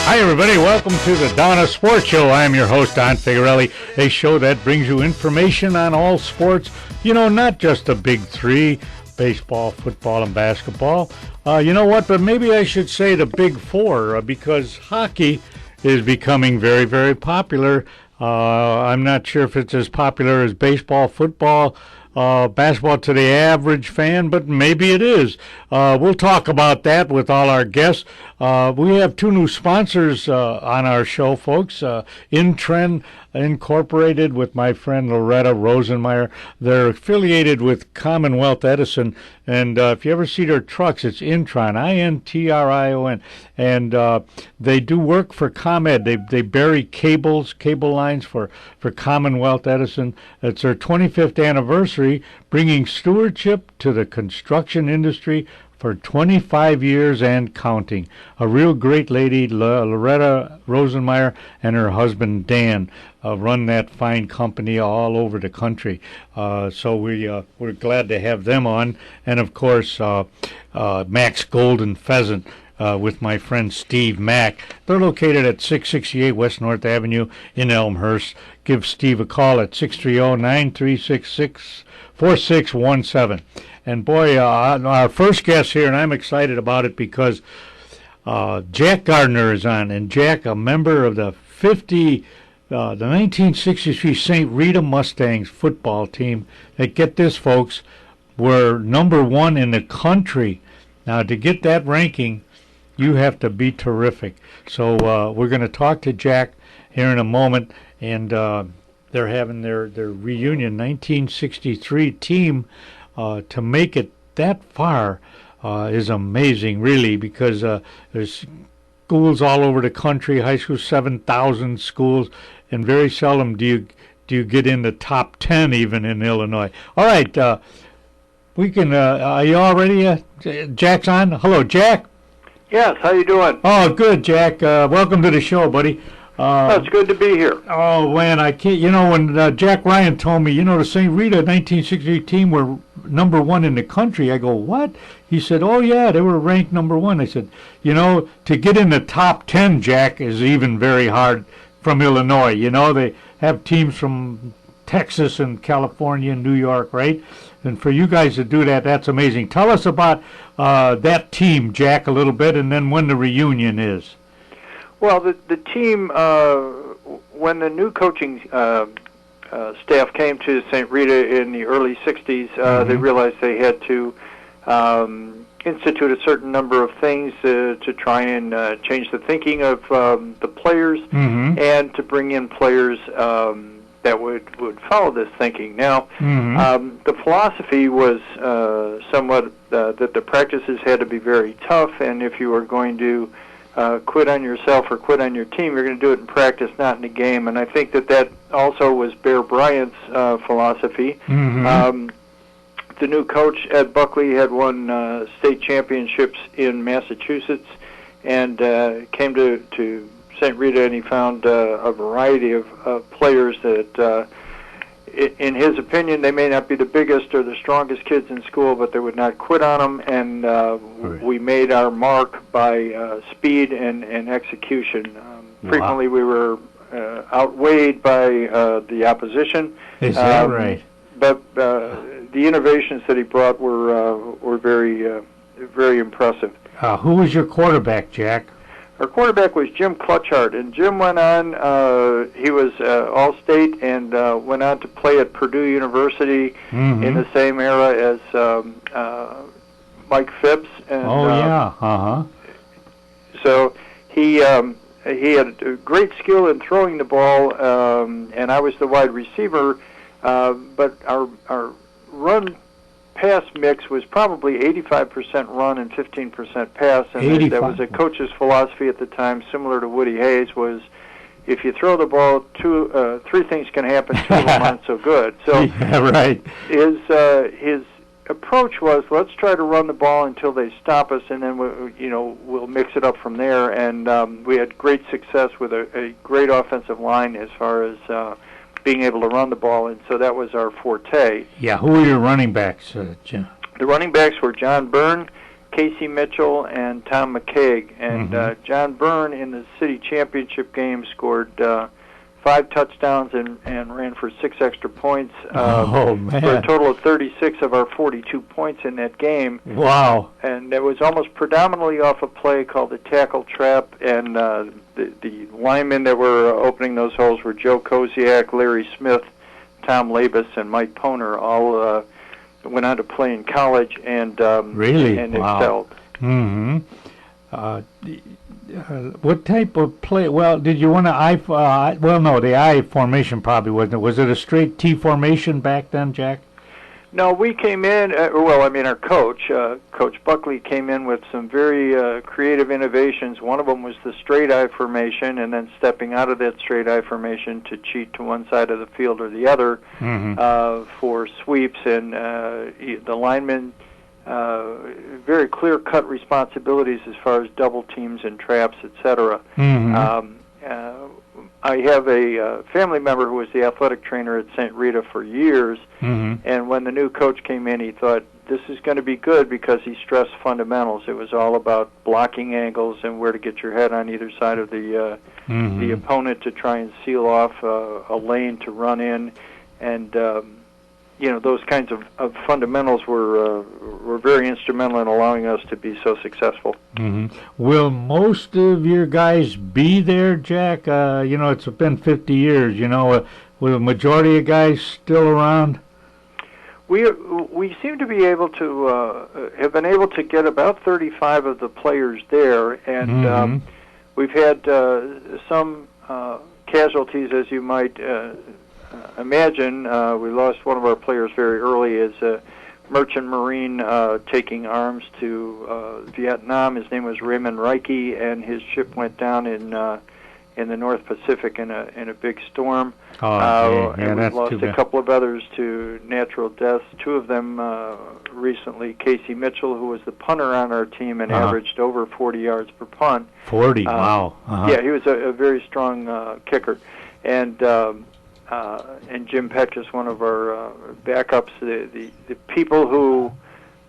Hi, everybody. Welcome to the Donna Sports Show. I'm your host, Don Figuarelli, a show that brings you information on all sports. You know, not just the big three, baseball, football, and basketball. You know what? But maybe I should say the big four, because hockey is becoming very, very popular. I'm not sure if it's as popular as baseball, football, basketball to the average fan, but maybe it is. We'll talk about that with all our guests. We have two new sponsors on our show, folks. Intrend Incorporated with my friend Loretta Rosenmeyer. They're affiliated with Commonwealth Edison, and if you ever see their trucks, it's Intron, I-N-T-R-I-O-N, and they do work for ComEd. They bury cable lines for Commonwealth Edison. It's their 25th anniversary, bringing stewardship to the construction industry for 25 years and counting. A real great lady, Loretta Rosenmeyer, and her husband Dan run that fine company all over the country. So we're glad to have them on. And of course, Max Golden Pheasant with my friend Steve Mack. They're located at 668 West North Avenue in Elmhurst. Give Steve a call at 630-936-4617. And boy, our first guest here, and I'm excited about it because Jack Gardner is on. And Jack, a member of the 1963 St. Rita Mustangs football team that, get this, folks, were number one in the country. Now, to get that ranking, you have to be terrific. So we're going to talk to Jack here in a moment, and they're having their reunion 1963 team. To make it that far is amazing, really, because there's schools all over the country, high schools, 7,000 schools, and very seldom do you get in the top 10 even in Illinois. All right, we can. Are you all ready? Jack's on. Hello, Jack. Yes, how you doing? Oh, good, Jack. Welcome to the show, buddy. It's good to be here. Oh, man, I can't. You know, when Jack Ryan told me, the St. Rita 1968 team were number one in the country, I go, what? He said, oh, yeah, they were ranked number one. I said, to get in the top 10, Jack, is even very hard from Illinois. They have teams from Texas and California and New York, right? And for you guys to do that, that's amazing. Tell us about that team, Jack, a little bit, and then when the reunion is. Well, the team, when the new coaching staff came to St. Rita in the early 60s, they realized they had to institute a certain number of things to try and change the thinking of the players and to bring in players that would follow this thinking. Now, the philosophy was somewhat that the practices had to be very tough, and if you were going to quit on yourself or quit on your team, you're going to do it in practice, not in the game. And I think that also was Bear Bryant's philosophy. The new coach, Ed Buckley, had won state championships in Massachusetts and came to St. Rita, and he found a variety of players that, in his opinion, they may not be the biggest or the strongest kids in school, but they would not quit on them, and we made our mark by speed and execution. Frequently we were outweighed by the opposition. Is that right? But the innovations that he brought were very, very impressive. Who was your quarterback, Jack? Our quarterback was Jim Clutchard, and Jim went on, he was All-State and went on to play at Purdue University in the same era as Mike Phipps. And, so he had a great skill in throwing the ball, and I was the wide receiver, but our run pass mix was probably 85% run and 15% pass, and that was a coach's philosophy at the time, similar to Woody Hayes, was if you throw the ball, three things can happen, two of them aren't so good. So his approach was, let's try to run the ball until they stop us, and then we'll mix it up from there. And we had great success with a great offensive line as far as being able to run the ball, and so that was our forte. Yeah, who were your running backs, Jim? The running backs were John Byrne, Casey Mitchell, and Tom McCaig. And John Byrne in the city championship game scored 5 touchdowns and ran for 6 extra points Oh, man. for a total of 36 of our 42 points in that game. Wow. And it was almost predominantly off a play called the tackle trap, and the linemen that were opening those holes were Joe Koziak, Larry Smith, Tom Labus, and Mike Poner, all went on to play in college and Really? and Wow. excelled. Mm-hmm. What type of play? Well, did you want to well, no, the I formation probably wasn't it. Was it a straight T formation back then, Jack? No, we came in, our coach, Coach Buckley, came in with some very creative innovations. One of them was the straight I formation, and then stepping out of that straight I formation to cheat to one side of the field or the other for sweeps. And the linemen, very clear-cut responsibilities as far as double teams and traps, etc. I have a family member who was the athletic trainer at St. Rita for years, and when the new coach came in, he thought, this is going to be good because he stressed fundamentals. It was all about blocking angles and where to get your head on either side of the opponent to try and seal off a lane to run in, and those kinds of fundamentals were very instrumental in allowing us to be so successful. Will most of your guys be there, Jack? It's been 50 years. Will the majority of guys still around? We seem to be able to have been able to get about 35 of the players there, and we've had some casualties, as you might imagine. We lost one of our players very early as a merchant marine taking arms to Vietnam. His name was Raymond Reike, and his ship went down in the North Pacific in a big storm. And we've lost a couple of others to natural deaths. 2 of them recently. Casey Mitchell, who was the punter on our team and averaged over 40 yards per punt. 40, wow. Yeah, he was a very strong kicker. And Jim Petras, one of our backups. The people who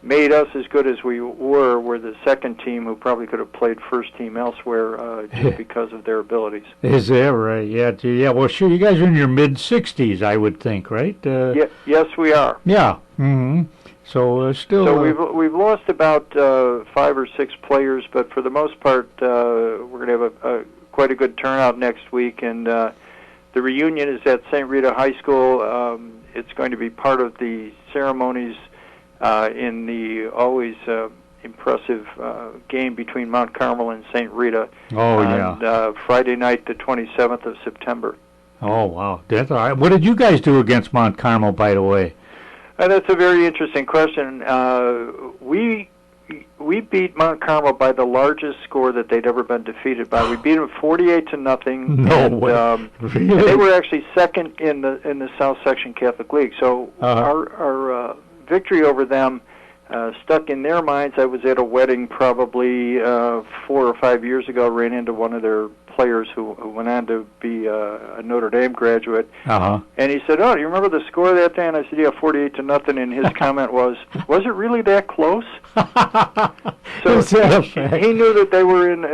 made us as good as we were the second team, who probably could have played first team elsewhere just because of their abilities. Is that right? Yeah. Well, sure. You guys are in your mid-60s, I would think, right? Yes, we are. Yeah. So still. So we've lost about 5 or 6 players, but for the most part, we're going to have quite a good turnout next week, and the reunion is at St. Rita High School. It's going to be part of the ceremonies in the always impressive game between Mount Carmel and St. Rita on Friday night, the 27th of September. Oh, wow. That's all right. What did you guys do against Mount Carmel, by the way? That's a very interesting question. We beat Mount Carmel by the largest score that they'd ever been defeated by. We beat them 48-0. No way. Really? They were actually second in the South Section Catholic League. So our victory over them stuck in their minds. I was at a wedding probably 4 or 5 years ago. Ran into one of their players who went on to be a Notre Dame graduate, and he said, "Oh, do you remember the score that day?" And I said, "Yeah, 48-0." And his comment was it really that close?" So he knew that they were in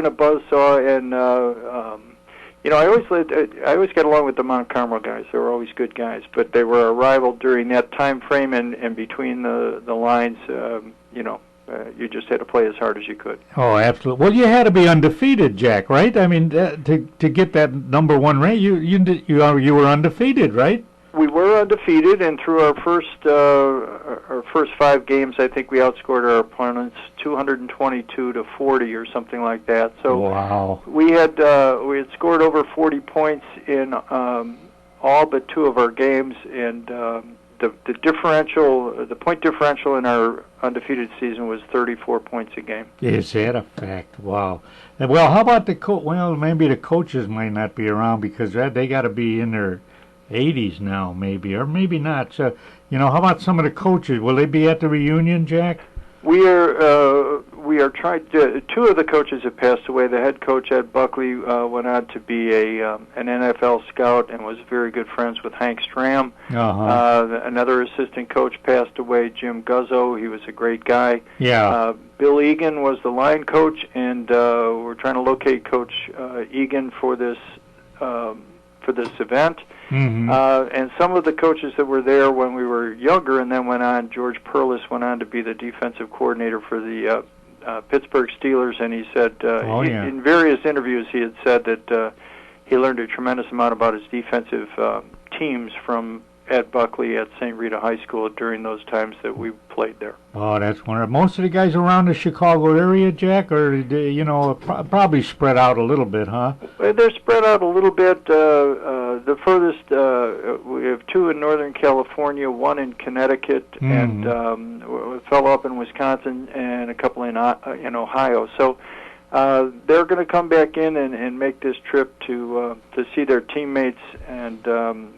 a buzzsaw, and I always get along with the Mount Carmel guys. They were always good guys, but they were a rival during that time frame, and between the lines, you just had to play as hard as you could. Oh, absolutely. Well, you had to be undefeated, Jack, right? I mean, to get that number 1 rank, you were undefeated, right? We were undefeated, and through our first 5 games, I think we outscored our opponents 222-40 or something like that. So wow. We had scored over 40 points in all but 2 of our games, and the point differential in our undefeated season was 34 points a game. Is that a fact? Wow. Well, how about the coach? Well, maybe the coaches might not be around because they got to be in their 80s now, maybe, or maybe not. So, how about some of the coaches? Will they be at the reunion, Jack? We we are trying to. Two of the coaches have passed away. The head coach, Ed Buckley, went on to be an NFL scout and was very good friends with Hank Stram. Another assistant coach passed away, Jim Guzzo. He was a great guy. Yeah. Bill Egan was the line coach, and we're trying to locate Coach Egan for this event. Mm-hmm. And some of the coaches that were there when we were younger and then went on, George Perlis went on to be the defensive coordinator for the Pittsburgh Steelers, and he said in various interviews he had said that he learned a tremendous amount about his defensive teams from Ed Buckley at St. Rita High School during those times that we played there. Oh, that's wonderful. Most of the guys around the Chicago area, Jack, or probably spread out a little bit, huh? They're spread out a little bit. The furthest, we have two in Northern California, one in Connecticut, and a fellow up in Wisconsin, and a couple in Ohio. So they're going to come back in and make this trip to see their teammates, and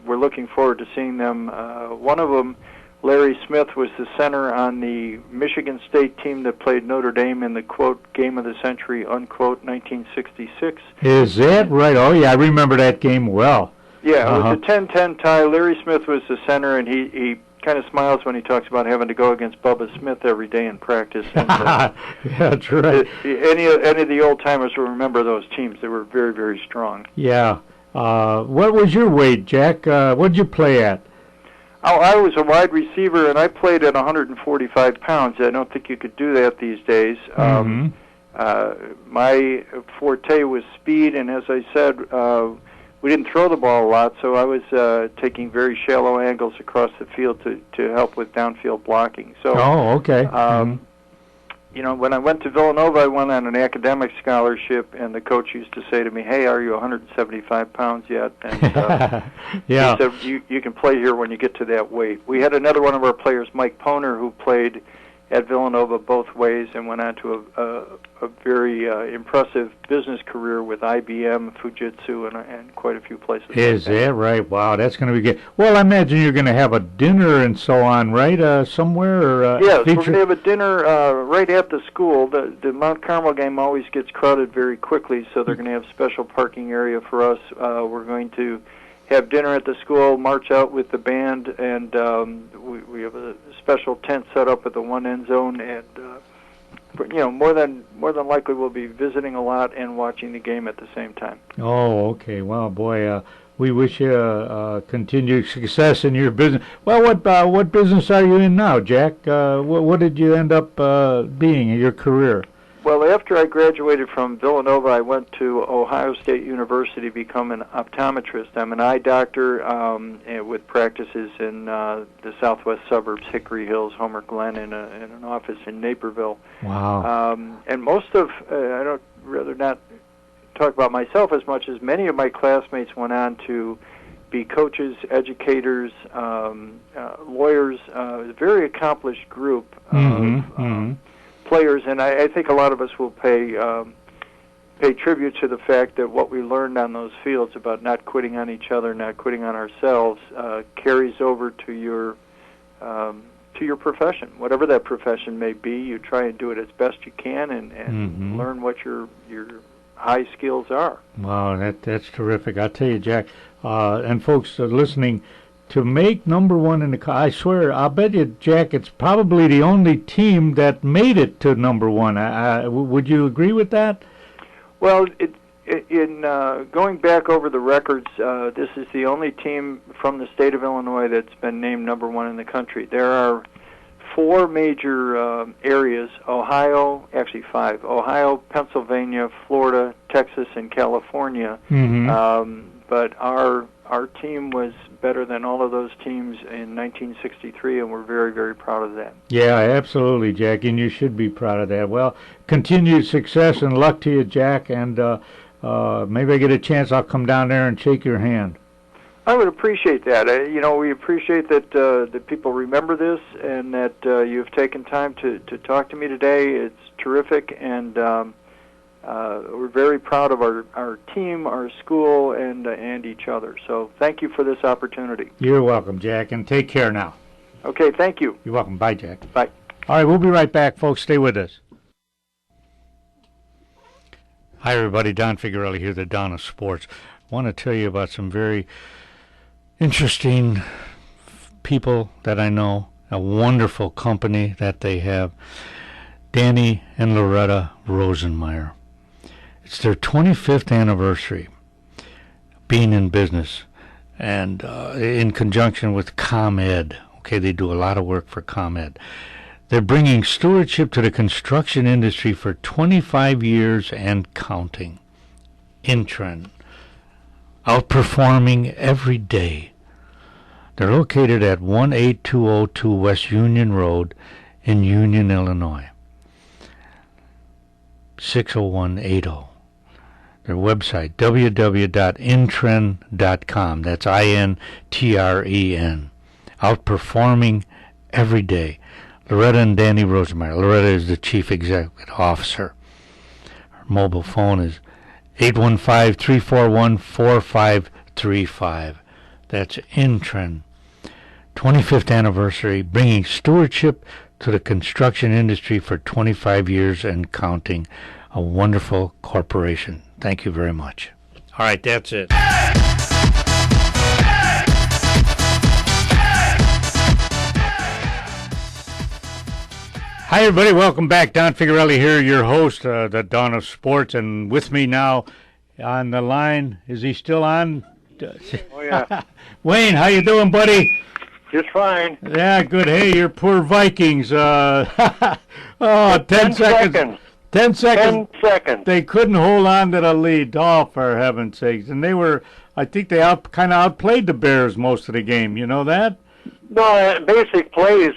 we're looking forward to seeing them. One of them, Larry Smith, was the center on the Michigan State team that played Notre Dame in the, quote, game of the century, unquote, 1966. Is that right? Oh, yeah, I remember that game well. Yeah, it was a 10-10 tie. Larry Smith was the center, and he kind of smiles when he talks about having to go against Bubba Smith every day in practice. And, yeah, that's right. Any of the old-timers will remember those teams. They were very, very strong. Yeah. What was your weight, Jack? What did you play at? Oh, I was a wide receiver, and I played at 145 pounds. I don't think you could do that these days. My forte was speed, and as I said, we didn't throw the ball a lot, so I was taking very shallow angles across the field to help with downfield blocking. So, okay. When I went to Villanova, I went on an academic scholarship, and the coach used to say to me, "Hey, are you 175 pounds yet?" And yeah. He said, "You can play here when you get to that weight." We had another one of our players, Mike Poner, who played at Villanova both ways and went on to a very impressive business career with IBM, Fujitsu, and quite a few places. Is that right? Wow, that's going to be good. Well, I imagine you're going to have a dinner and so on, right, somewhere? Or, yes, we're going to have a dinner right at the school. The Mount Carmel game always gets crowded very quickly, so they're going to have special parking area for us. We're going to have dinner at the school, march out with the band, and we have a special tent set up at the one end zone, and more than likely we'll be visiting a lot and watching the game at the same time. Oh, okay. Well, boy, we wish you continued success in your business. Well, what business are you in now, Jack? What did you end up being in your career? Well, after I graduated from Villanova, I went to Ohio State University to become an optometrist. I'm an eye doctor with practices in the southwest suburbs, Hickory Hills, Homer Glen, in an office in Naperville. Wow. And most of, I don't rather not talk about myself as much as many of my classmates went on to be coaches, educators, lawyers, a very accomplished group of players, and I think a lot of us will pay tribute to the fact that what we learned on those fields about not quitting on each other, not quitting on ourselves, carries over to your profession, whatever that profession may be. You try and do it as best you can, and learn what your high skills are. Wow, that's terrific. I'll tell you, Jack, and folks listening. To make number one in the, I swear, I'll bet you, Jack, it's probably the only team that made it to number one. Would you agree with that? Well, in going back over the records, this is the only team from the state of Illinois that's been named number one in the country. There are four major areas, actually five, Ohio, Pennsylvania, Florida, Texas, and California. But our team was better than all of those teams in 1963, and we're very, very proud of that. Yeah, absolutely, Jack, and you should be proud of that. Well, continued success and luck to you, Jack, and maybe I get a chance, I'll come down there and shake your hand. I would appreciate that. We appreciate that people remember this and that you've taken time to talk to me today. It's terrific, and we're very proud of our team, our school, and each other. So thank you for this opportunity. You're welcome, Jack, and take care now. Okay, thank you. You're welcome. Bye, Jack. Bye. All right, we'll be right back, folks. Stay with us. Hi, everybody. Don Figuarelli here, the Don of Sports. I want to tell you about some very interesting people that I know, a wonderful company that they have, Danny and Loretta Rosenmeyer. It's their 25th anniversary being in business, and in conjunction with ComEd. Okay, they do a lot of work for ComEd. They're bringing stewardship to the construction industry for 25 years and counting. Intren, outperforming every day. They're located at 18202 West Union Road in Union, Illinois. 60180. Their website, www.intren.com. That's INTREN. Outperforming every day. Loretta and Danny Rosenmeyer. Loretta is the Chief Executive Officer. Her mobile phone is 815-341-4535. That's Intren. 25th anniversary, bringing stewardship to the construction industry for 25 years and counting. A wonderful corporation. Thank you very much. All right, that's it. Hi, everybody. Welcome back. Don Figuarelli here, your host, the Don of Sports. And with me now on the line, is he still on? Oh, yeah. Wayne, how you doing, buddy? Just fine. Yeah, good. Hey, your poor Vikings. 10 seconds. 10 seconds. 10 seconds. They couldn't hold on to the lead. Oh, for heaven's sakes. And they were, I think they kind of outplayed the Bears most of the game. You know that? No, basic plays.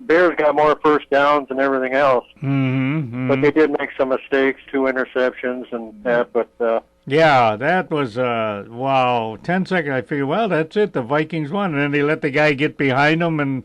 Bears got more first downs and everything else. Mm-hmm. But they did make some mistakes, 2 interceptions and that. But yeah, that was, wow, 10 seconds. I figured, well, that's it. The Vikings won. And then they let the guy get behind them, and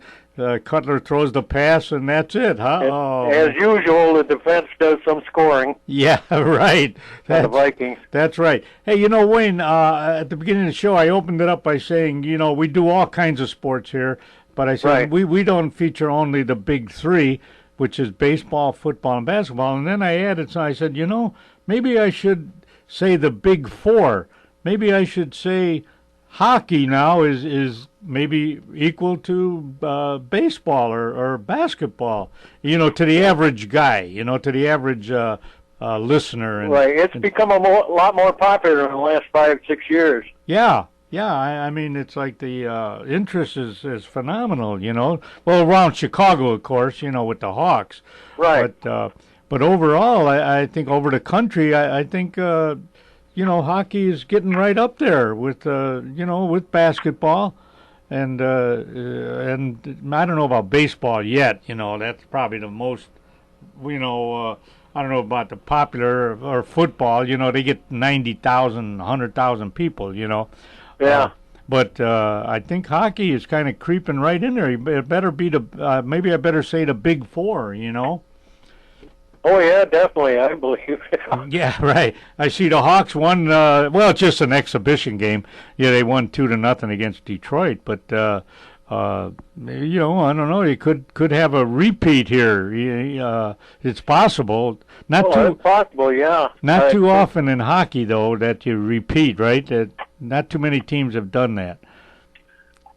Cutler throws the pass, and that's it, huh? As usual, the defense does some scoring. Yeah, right. For the Vikings. That's right. Hey, you know, Wayne, at the beginning of the show, I opened it up by saying, you know, we do all kinds of sports here. But I said, right. we don't feature only the big three, which is baseball, football, and basketball. And then I added, so I said, you know, maybe I should say the big four. Maybe I should say hockey now is maybe equal to baseball or basketball, you know, to the average guy, you know, to the average listener. And, right. It's become a lot more popular in the last 5-6 years. Yeah. Yeah, I mean, it's like the interest is phenomenal, you know. Well, around Chicago, of course, you know, with the Hawks. Right. But overall, I think over the country, I think, you know, hockey is getting right up there with, you know, with basketball. And I don't know about baseball yet, you know. That's probably the most, you know, I don't know about the popular or football. You know, they get 90,000, 100,000 people, you know. Yeah. But I think hockey is kind of creeping right in there. It better be the maybe I better say the big four, you know. Oh yeah, definitely. I believe. Yeah, right. I see the Hawks won. Well, it's just an exhibition game. Yeah, they won 2-0 against Detroit. But you know, I don't know. You could have a repeat here. It's possible. It's possible. Yeah. Not too often in hockey, though, that you repeat. Right. Not too many teams have done that.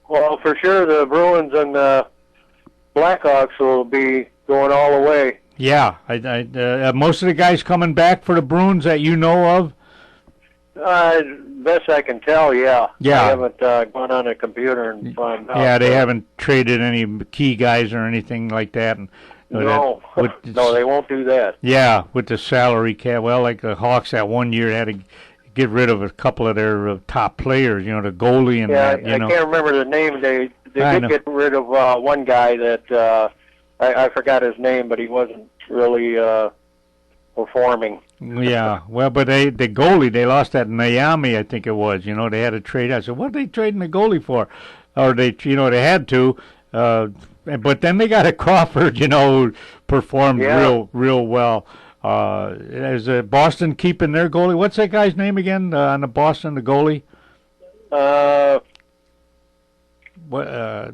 Well, for sure, the Bruins and the Blackhawks will be going all the way. Yeah, most of the guys coming back for the Bruins that you know of? Best I can tell, yeah. Yeah. I haven't gone on a computer and found out. Yeah, they haven't traded any key guys or anything like that. And, no, no, they won't do that. Yeah, with the salary cap. Well, like the Hawks that one year had to get rid of a couple of their top players, you know, the goalie and that, you know. I can't remember the name. They did get rid of one guy that I forgot his name, but he wasn't really performing. Yeah, well, but the goalie, they lost that Miami, I think it was. You know, they had to trade. I said, what are they trading the goalie for? Or they had to. But then they got a Crawford, you know, who performed real well. Is Boston keeping their goalie? What's that guy's name again on the Boston, the goalie?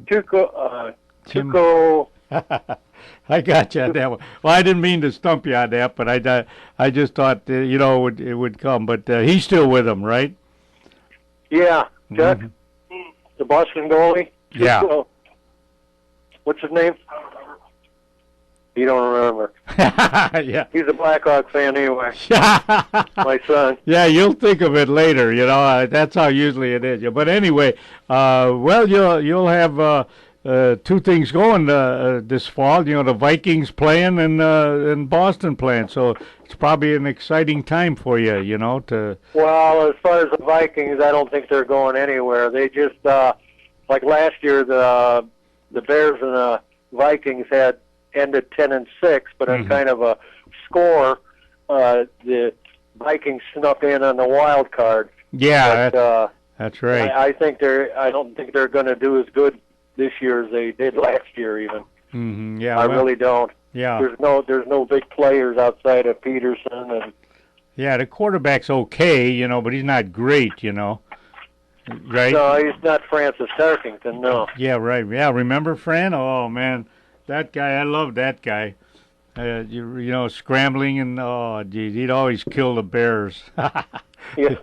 Tuco. I got you on that one. Well, I didn't mean to stump you on that, but I just thought it would come. But he's still with them, right? Yeah, Chuck, the Boston goalie. Yeah. What's his name? You don't remember. Yeah. He's a Blackhawk fan anyway. My son. Yeah, you'll think of it later. That's how usually it is. But anyway, well, you'll have two things going this fall. The Vikings playing and Boston playing. So it's probably an exciting time for you. To. Well, as far as the Vikings, I don't think they're going anywhere. They just like last year, the Bears and the Vikings had ended 10-6, but on kind of a score, the Vikings snuck in on the wild card. Yeah, but, that's right. I don't think they're going to do as good this year as they did last year. Even. Mm-hmm. Yeah, I really don't. Yeah. There's no big players outside of Peterson and. Yeah, the quarterback's okay, but he's not great, right? No, he's not Francis Tarkington. No. Yeah, right. Yeah, remember Fran? Oh man. That guy, I love that guy. Scrambling and geez, he'd always kill the Bears. Yeah.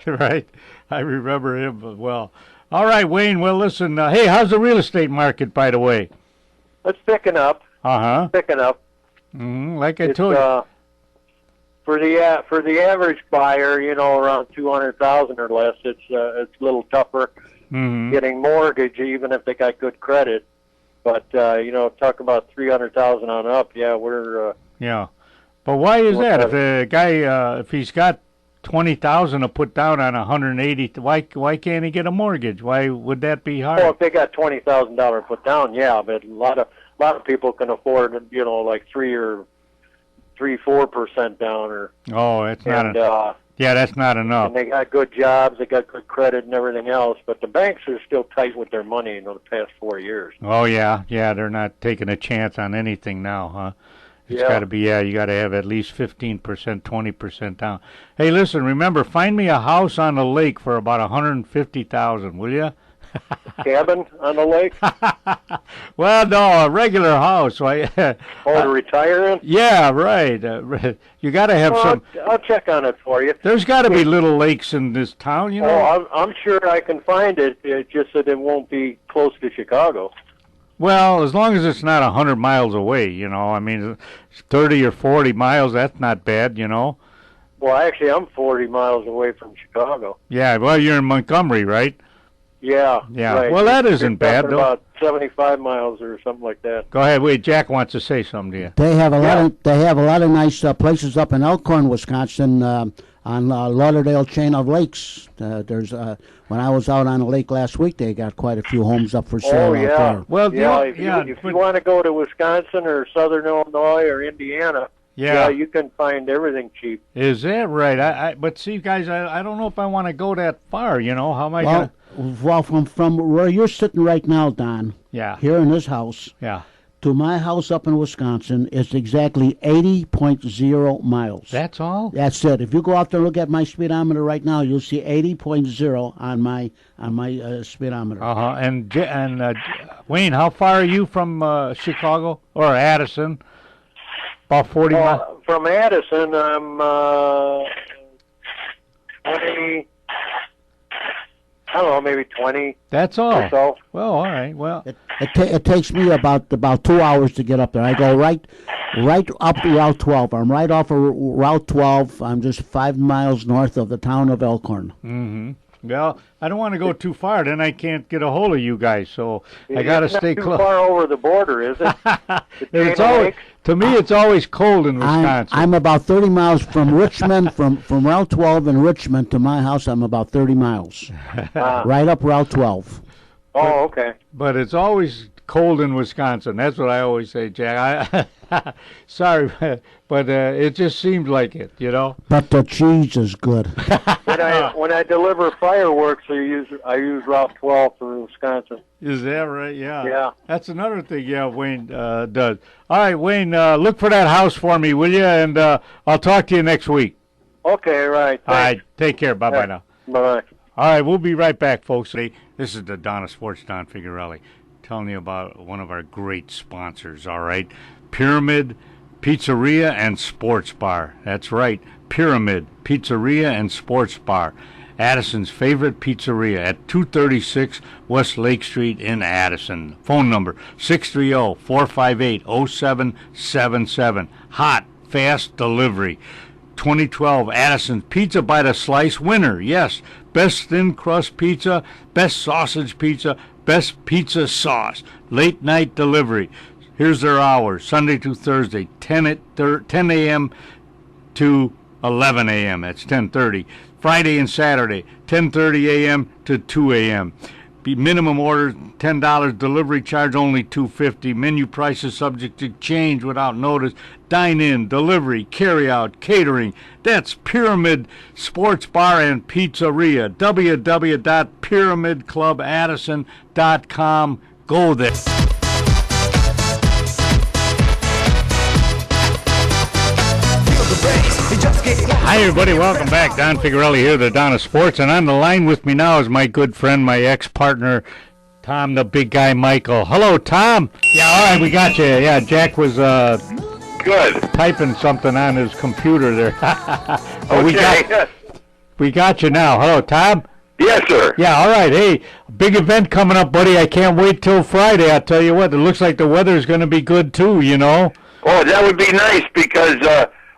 Right. I remember him well. All right, Wayne. Well, listen. Hey, how's the real estate market, by the way? It's picking up. Picking up. Like I told you. For the average buyer, around 200,000 or less, it's a little tougher getting mortgage, even if they got good credit. But talk about 300,000 on up. Yeah, we're. Yeah, but why is that? If a guy, if he's got 20,000 to put down on 180, why can't he get a mortgage? Why would that be hard? Well, if they got $20,000 put down, yeah, but a lot of people can afford, like 3-4% down, or. Oh, that's not enough. Yeah, that's not enough. And they got good jobs, they got good credit and everything else, but the banks are still tight with their money in the past 4 years. Oh, yeah, they're not taking a chance on anything now, huh? It's got to be, you got to have at least 15%, 20% down. Hey, listen, remember, find me a house on the lake for about $150,000, will you? Cabin on the lake? Well, no, a regular house. To retire in? Yeah, right. You got to have some. I'll check on it for you. There's got to be little lakes in this town, Oh, I'm sure I can find it. It's just that it won't be close to Chicago. Well, as long as it's not 100 miles away, I mean, 30 or 40 miles, that's not bad, Well, actually, I'm 40 miles away from Chicago. Yeah, well, you're in Montgomery, right? Yeah. Right. Well, that isn't bad, though. About 75 miles or something like that. Go ahead. Wait, Jack wants to say something to you. They have a lot of nice places up in Elkhorn, Wisconsin, on Lauderdale chain of lakes. There's when I was out on the lake last week, they got quite a few homes up for sale out there. Well, if you want to go to Wisconsin or Southern Illinois or Indiana. Yeah, you can find everything cheap. Is that right? But see, guys, I don't know if I want to go that far. How am I going to... Well, from where you're sitting right now, Don, here in this house, to my house up in Wisconsin, it's exactly 80.0 miles. That's all? That's it. If you go out there and look at my speedometer right now, you'll see 80.0 on my speedometer. And Wayne, how far are you from Chicago or Addison? About 40 miles? From Addison, I'm 20... I don't know, maybe 20. That's all. Or so. Well, all right. Well, it takes me about 2 hours to get up there. I go right up Route 12. I'm right off of Route 12. I'm just 5 miles north of the town of Elkhorn. Mm-hmm. Well, I don't want to go too far. Then I can't get a hold of you guys. So I got to stay close. Not too far over the border, is it? It's always, to me, it's always cold in Wisconsin. I'm about 30 miles from Richmond, from Route 12 in Richmond to my house. I'm about 30 miles. Right up Route 12. Oh, okay. But it's always cold in Wisconsin. That's what I always say, Jack. Sorry, but it just seems like it, But the cheese is good. When I deliver fireworks, I use Route 12 for Wisconsin. Is that right? Yeah. Yeah. That's another thing. Yeah, Wayne does. All right, Wayne, look for that house for me, will you? And I'll talk to you next week. Okay, right. Thanks. All right. Take care. Bye bye now. Bye. All right, we'll be right back, folks. This is the Donna Sports, Don Figuarelli. telling you about one of our great sponsors, all right? Pyramid Pizzeria and Sports Bar. That's right, Pyramid Pizzeria and Sports Bar. Addison's favorite pizzeria at 236 West Lake Street in Addison. Phone number 630-458-0777. Hot, fast delivery. 2012 Addison's Pizza by the Slice winner. Yes, best thin crust pizza, best sausage pizza, best pizza sauce. Late night delivery. Here's their hours, Sunday to Thursday, 10 a.m. to 11 a.m. That's 10:30. Friday and Saturday, 10:30 a.m. to 2 a.m. Minimum order $10, delivery charge only $2.50. Menu prices subject to change without notice. Dine in, delivery, carry out, catering. That's Pyramid Sports Bar and Pizzeria. www.pyramidclubaddison.com. Go there. Hi, everybody. Welcome back. Don Figuarelli here, the Donna Sports. And on the line with me now is my good friend, my ex-partner, Tom, the big guy, Michael. Hello, Tom. Yeah, all right, we got you. Yeah, Jack was Good. typing something on his computer there. But Okay. we got you now. Hello, Tom. Yes, sir. Yeah, all right. Hey, big event coming up, buddy. I can't wait till Friday. I'll tell you what, it looks like the weather's going to be good, too, you know. Oh, that would be nice because,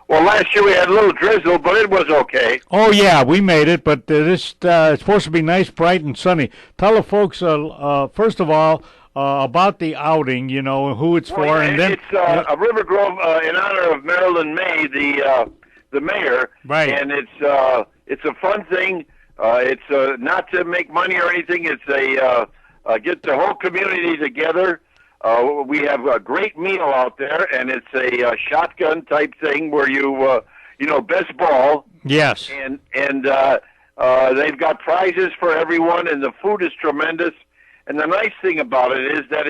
last year we had a little drizzle, but it was okay. Oh, yeah, we made it, but it's supposed to be nice, bright, and sunny. Tell the folks, first of all, about the outing, you know, who it's for, and then... It's a River Grove in honor of Marilyn May, the mayor. Right. And it's a fun thing. It's not to make money or anything. It's get the whole community together. We have a great meal out there, and it's a shotgun type thing where you best ball. Yes. And they've got prizes for everyone, and the food is tremendous. And the nice thing about it is that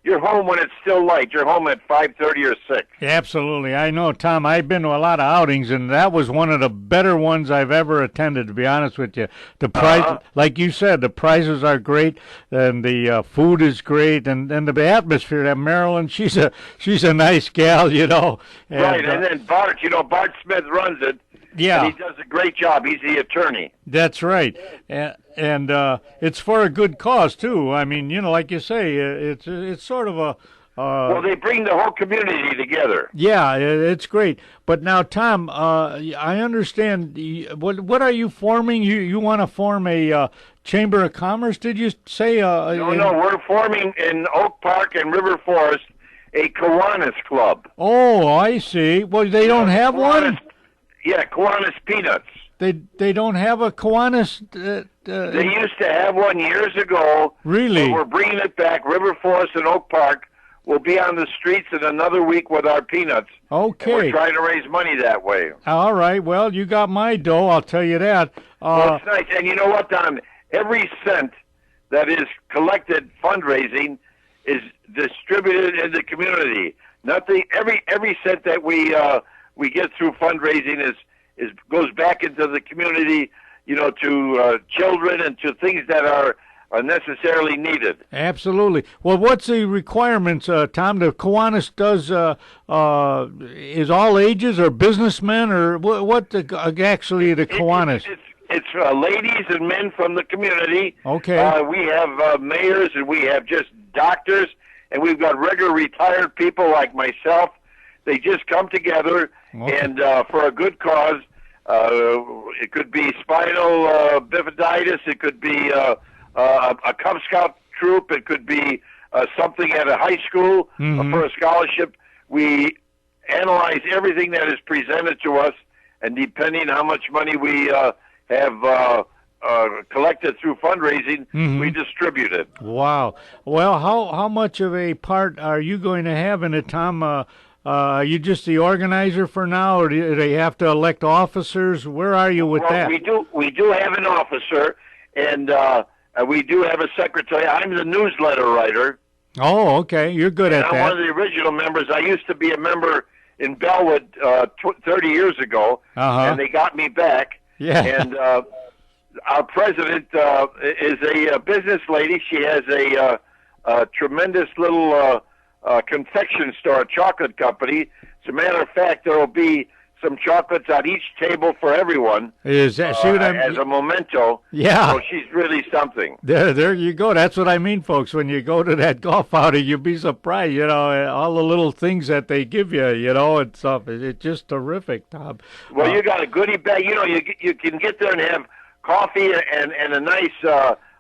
you're home when it's still light. You're home at 5:30 or 6. Absolutely. I know, Tom. I've been to a lot of outings, and that was one of the better ones I've ever attended, to be honest with you. The price, like you said, the prizes are great, and the food is great, and the atmosphere. That Marilyn, she's a nice gal, you know. And, Right, and then Bart Smith runs it. Yeah. And he does a great job. He's the attorney. That's right, and it's for a good cause too. I mean, you know, like you say, it's sort of a. Well, they bring the whole community together. Yeah, it's great. But now, Tom, I understand. What are you forming? You want to form a Chamber of Commerce? Did you say? No, we're forming in Oak Park and River Forest a Kiwanis Club. Oh, I see. Well, they don't have one. Yeah, Kiwanis Peanuts. They don't have a Kiwanis. They used to have one years ago. Really? But we're bringing it back. River Forest and Oak Park will be on the streets in another week with our peanuts. Okay. And we're trying to raise money that way. All right. Well, you got my dough. I'll tell you that. Well, it's nice. And you know what, Don? Every cent that is collected fundraising is distributed in the community. Every cent that we get through fundraising goes back into the community, you know, to children and to things that are necessarily needed. Absolutely. Well, what's the requirements, Tom? The Kiwanis does is all ages or businessmen or what? Actually, the Kiwanis. It's ladies and men from the community. Okay. We have mayors and we have just doctors and we've got regular retired people like myself. They just come together and for a good cause. It could be spinal bifida. It could be a Cub Scout troop. It could be something at a high school for a scholarship. We analyze everything that is presented to us, and depending how much money we have collected through fundraising, we distribute it. Wow. Well, how much of a part are you going to have in it, Tom? Are you just the organizer for now, or do they have to elect officers? Where are you with that? We do have an officer, and we do have a secretary. I'm the newsletter writer. Oh, okay. You're good at I'm that. one of the original members. I used to be a member in Bellwood 30 years ago, and they got me back. Yeah. And our president is a business lady. She has a tremendous little confection store, chocolate company. As a matter of fact, there will be some chocolates on each table for everyone. Is that, see what I mean? As a memento. Yeah. So she's really something. There you go. That's what I mean, folks. When you go to that golf outing, you'll be surprised, you know, all the little things that they give you, you know, and stuff. It's just terrific, Tom. Well, you got a goodie bag. You know, you can get there and have coffee and a nice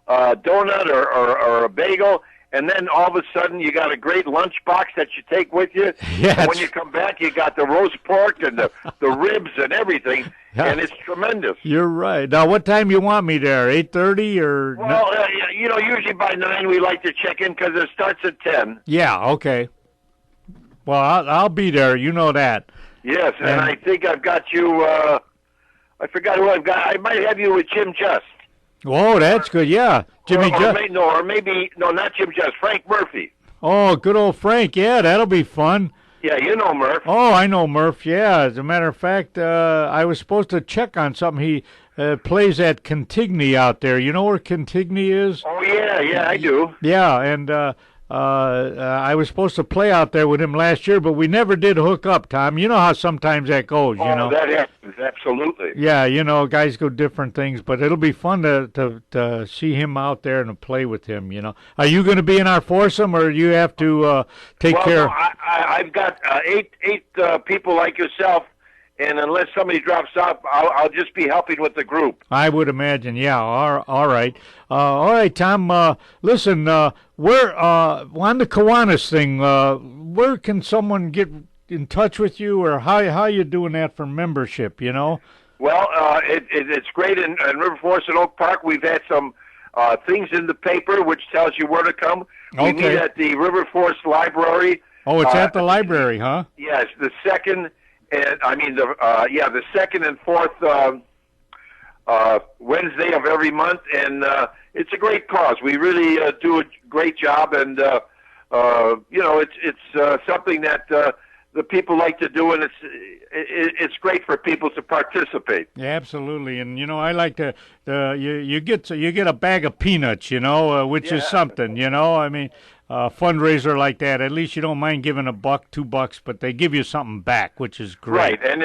donut or a bagel. And then all of a sudden, you got a great lunch box that you take with you. Yes. And when you come back, you got the roast pork and the ribs and everything, and it's tremendous. You're right. Now, what time you want me there? 8:30 or? Well, you know, usually by 9 we like to check in because it starts at 10. Yeah. Okay. Well, I'll be there. You know that. Yes, and I think I've got you. I forgot who I've got. I might have you with Jim Just. Oh, that's good. Yeah, Jimmy Just. Or maybe not Jim Just. Frank Murphy. Oh, good old Frank. Yeah, that'll be fun. Yeah, you know Murph. Oh, I know Murph. Yeah, as a matter of fact, I was supposed to check on something. He plays at Cantigny out there. You know where Cantigny is? Oh yeah, I do. Yeah, and I was supposed to play out there with him last year, but we never did hook up, Tom. You know how sometimes that goes, you know. That happens, absolutely. Yeah, you know, guys go different things, but it'll be fun to see him out there and to play with him, you know. Are you going to be in our foursome, or you have to take care? Well, I've got eight people like yourself, and unless somebody drops off, I'll just be helping with the group. I would imagine, yeah. All right. All right, Tom. Listen, where on the Kiwanis thing, where can someone get in touch with you, or how you doing that for membership, you know? Well, it's great in River Forest and Oak Park. We've had some things in the paper which tells you where to come. We meet at the River Forest Library. Oh, it's at the library, huh? Yes, the second the second and fourth Wednesday of every month, and it's a great cause. We really do a great job, and you know, it's something that the people like to do, and it's great for people to participate. Yeah, absolutely, and you know, I like to you get a bag of peanuts, you know, which is something, you know. I mean, fundraiser like that, at least you don't mind giving $1, $2, but they give you something back, which is great. Right, and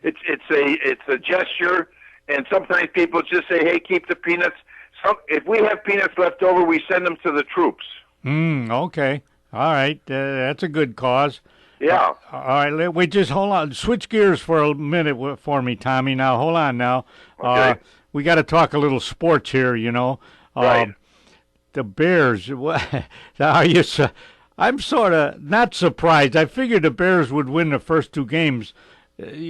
it's a gesture, and sometimes people just say, "Hey, keep the peanuts." If we have peanuts left over, we send them to the troops. Okay, all right, that's a good cause. Yeah. All right, we just hold on. Switch gears for a minute for me, Tommy. Now, hold on. Now, okay. We got to talk a little sports here. You know, right. The Bears. I'm sort of not surprised. I figured the Bears would win the first 2 games,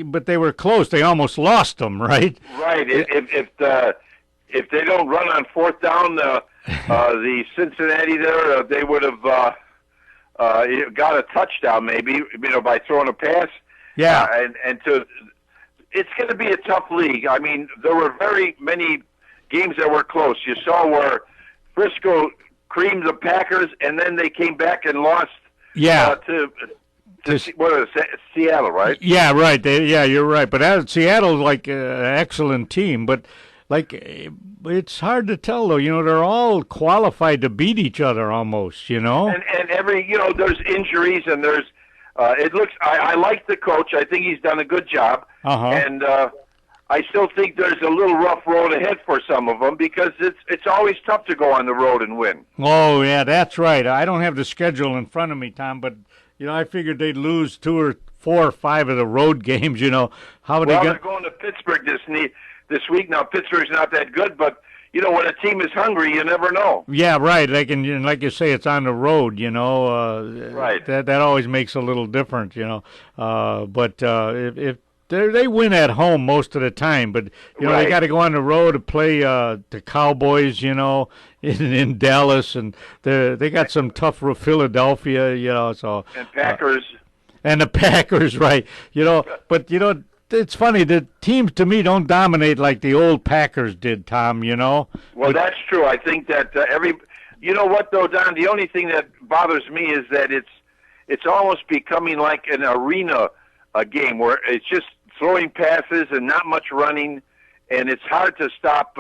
but they were close. They almost lost them, right? Right. If they don't run on 4th down, the Cincinnati there, they would have got a touchdown maybe, you know, by throwing a pass. Yeah. It's going to be a tough league. I mean, there were very many games that were close. You saw where Frisco creamed the Packers, and then they came back and lost. Yeah. To what is it, Seattle, right? Yeah, right. You're right. But Seattle's like an excellent team, but like it's hard to tell though. You know, they're all qualified to beat each other almost. You know, and every there's injuries and there's it looks. I like the coach. I think he's done a good job, and I still think there's a little rough road ahead for some of them because it's always tough to go on the road and win. Oh yeah, that's right. I don't have the schedule in front of me, Tom, but you know I figured they'd lose 2 or 4 or 5 of the road games. You know how would they're going to Pittsburgh this week. Now Pittsburgh's not that good, but you know when a team is hungry, you never know. Yeah, right. Like you say, it's on the road. You know, right. That always makes a little difference. You know, but if they win at home most of the time, but you know they got to go on the road to play the Cowboys, you know, in Dallas, and they got some tough Philadelphia, you know, so and Packers and the Packers, right? You know, but you know it's funny the teams to me don't dominate like the old Packers did, Tom. You know. Well, that's true. I think that you know what though, Don? The only thing that bothers me is that it's almost becoming like an arena game where it's just throwing passes and not much running, and it's hard to stop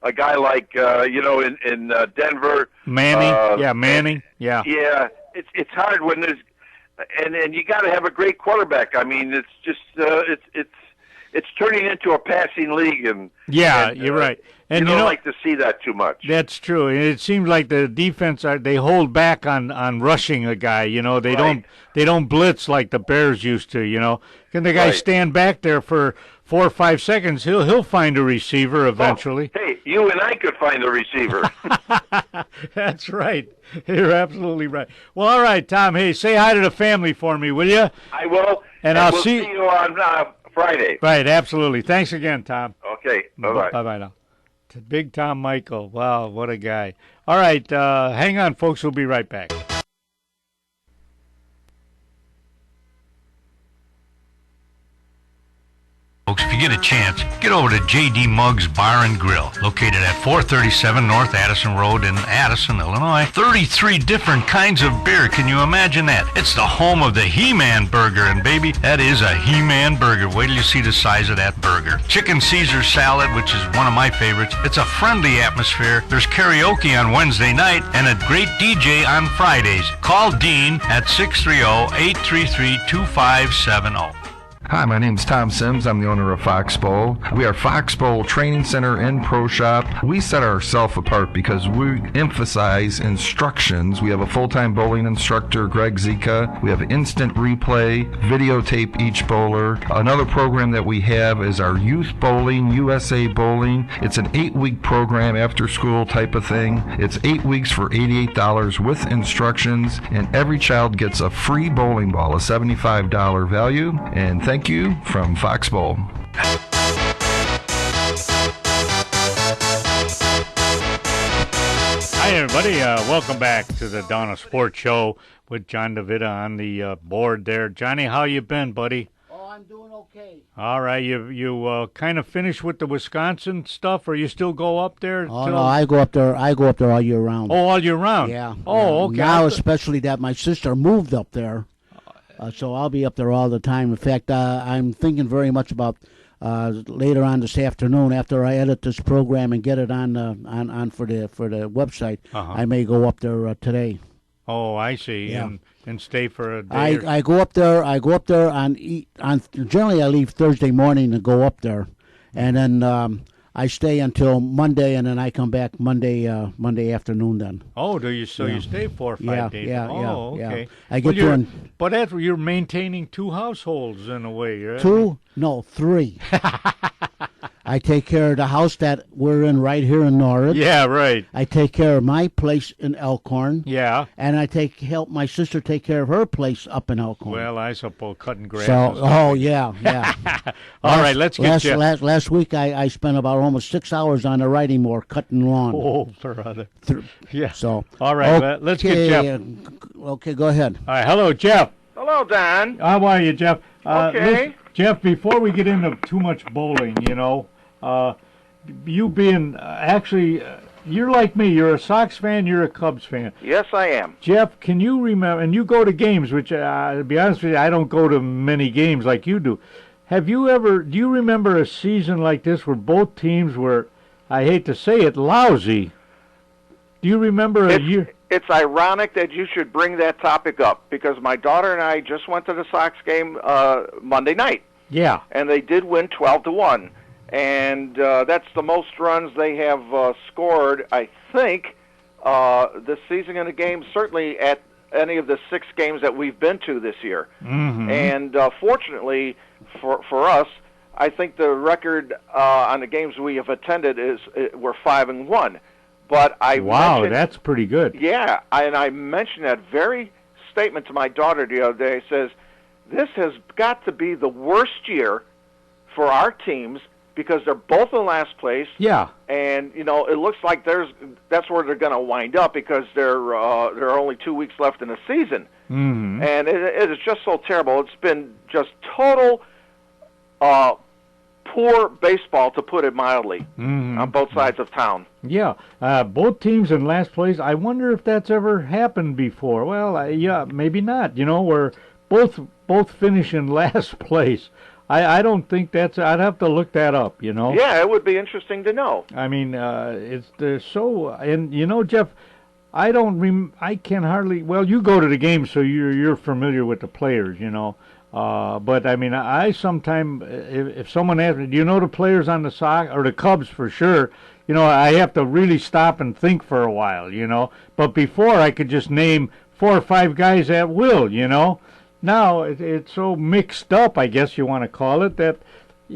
a guy like in Denver. Manning, Manning, Yeah, it's hard when there's and you got to have a great quarterback. I mean, it's just it's turning into a passing league, and you're right. And you don't like to see that too much. That's true. It seems like the defense they hold back on rushing a guy. They don't blitz like the Bears used to. Can the guy stand back there for 4 or 5 seconds? He'll find a receiver eventually. Oh, hey, you and I could find a receiver. That's right. You're absolutely right. Well, all right, Tom. Hey, say hi to the family for me, will you? I will. And we'll see you on Friday. Right, absolutely. Thanks again, Tom. Okay, bye-bye. Bye-bye now. Big Tom Michael. Wow, what a guy. All right, hang on, folks. We'll be right back. Folks, if you get a chance, get over to J.D. Muggs Bar and Grill, located at 437 North Addison Road in Addison, Illinois. 33 different kinds of beer. Can you imagine that? It's the home of the He-Man Burger, and baby, that is a He-Man Burger. Wait till you see the size of that burger. Chicken Caesar salad, which is one of my favorites. It's a friendly atmosphere. There's karaoke on Wednesday night and a great DJ on Fridays. Call Dean at 630-833-2570. Hi, my name's Tom Sims. I'm the owner of Foxbowl. We are Foxbowl Training Center and Pro Shop. We set ourselves apart because we emphasize instructions. We have a full-time bowling instructor, Greg Zika. We have instant replay, videotape each bowler. Another program that we have is our Youth Bowling, USA Bowling. It's an 8-week program, after school type of thing. It's 8 weeks for $88 with instructions, and every child gets a free bowling ball, a $75 value. And thank you from Foxbowl. Hi, everybody. Welcome back to the Donna Sports Show with John DeVita on the board there. Johnny, how you been, buddy? Oh, I'm doing okay. All right. You kind of finished with the Wisconsin stuff, or you still go up there? Oh, no, I go up there all year round. Oh, all year round? Yeah. Oh, okay. Now, especially that my sister moved up there. So I'll be up there all the time. In fact, I'm thinking very much about later on this afternoon, after I edit this program and get it on for the website. I may go up there today. Oh, I see. Yeah. And stay for a day. I go up there. Generally, I leave Thursday morning and go up there, and then I stay until Monday, and then I come back Monday afternoon. Then. Oh, do you? So you stay 4 or 5 days? Oh, okay. I get to. But you're maintaining 2 households in a way, right? 2? No, 3. I take care of the house that we're in right here in Norwood. Yeah, right. I take care of my place in Elkhorn. Yeah. And I help my sister take care of her place up in Elkhorn. Well, I suppose cutting grass. Yeah. All right, let's get you. Last week I spent about almost 6 hours on the riding mower cutting lawn. Oh, brother. Yeah. So. All right, let's get Jeff. Okay, go ahead. All right, hello, Jeff. Hello, Don. How are you, Jeff? Okay. Jeff, before we get into too much bowling, you being you're like me. You're a Sox fan. You're a Cubs fan. Yes, I am. Jeff, can you remember? And you go to games, which, to be honest with you, I don't go to many games like you do. Do you remember a season like this where both teams were, I hate to say it, lousy? Do you remember a year? It's ironic that you should bring that topic up because my daughter and I just went to the Sox game Monday night. Yeah. And they did win 12-1. And that's the most runs they have scored, I think, this season in a game, certainly at any of the 6 games that we've been to this year. Mm-hmm. And fortunately for us, I think the record on the games we have attended we're 5-1. But wow, that's pretty good. Yeah, and I mentioned that very statement to my daughter the other day. Says, this has got to be the worst year for our teams because they're both in last place. Yeah. And, it looks like that's where they're going to wind up because there are only 2 weeks left in the season. Mm-hmm. And it is just so terrible. It's been just total poor baseball, to put it mildly, on both sides of town. Yeah, both teams in last place. I wonder if that's ever happened before. Well, yeah, maybe not. Where both finish in last place. I don't think that's. I'd have to look that up. You know. Yeah, it would be interesting to know. I mean, they're so, and you know, Jeff, I can hardly. Well, you go to the game, so you're familiar with the players, you know. But I mean, I sometimes, if someone asks me, do you know the players on the Sox or the Cubs for sure? You know, I have to really stop and think for a while, you know. But before, I could just name 4 or 5 guys at will, you know. Now it's so mixed up, I guess you want to call it, that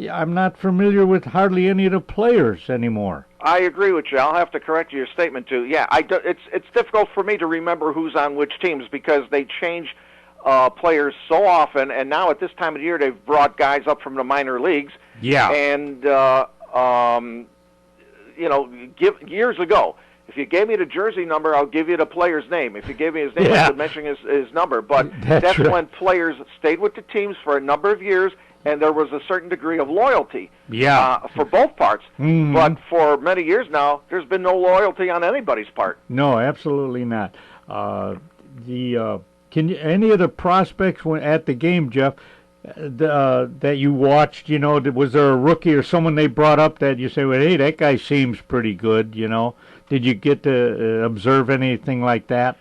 I'm not familiar with hardly any of the players anymore. I agree with you. I'll have to correct your statement too. Yeah, it's difficult for me to remember who's on which teams because they change players so often, and now at this time of the year they've brought guys up from the minor leagues. Yeah. And you know, years ago, if you gave me the jersey number, I'll give you the player's name. If you gave me his name, I could mention his number. But that's right. when players stayed with the teams for a number of years, and there was a certain degree of loyalty for both parts. Mm-hmm. But for many years now, there's been no loyalty on anybody's part. No, absolutely not. Can you, any of the prospects at the game, Jeff, that you watched, you know, was there a rookie or someone they brought up that you say, well, hey, that guy seems pretty good, you know? Did you get to observe anything like that?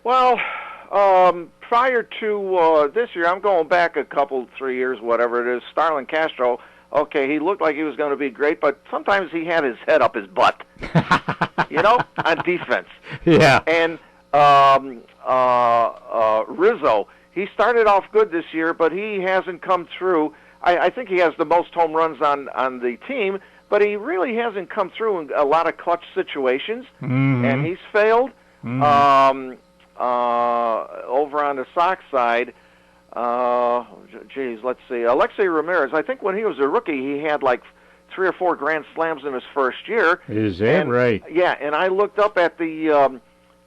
Well, prior to this year, I'm going back a couple, 3 years, whatever it is, Starlin Castro, okay, he looked like he was going to be great, but sometimes he had his head up his butt, you know, on defense. Yeah. And Rizzo, he started off good this year, but he hasn't come through. I think he has the most home runs on the team, but he really hasn't come through in a lot of clutch situations, and he's failed. Over on the Sox side, let's see. Alexei Ramirez, I think when he was a rookie, he had like 3 or 4 grand slams in his first year. Is that right? Yeah, and I looked up at the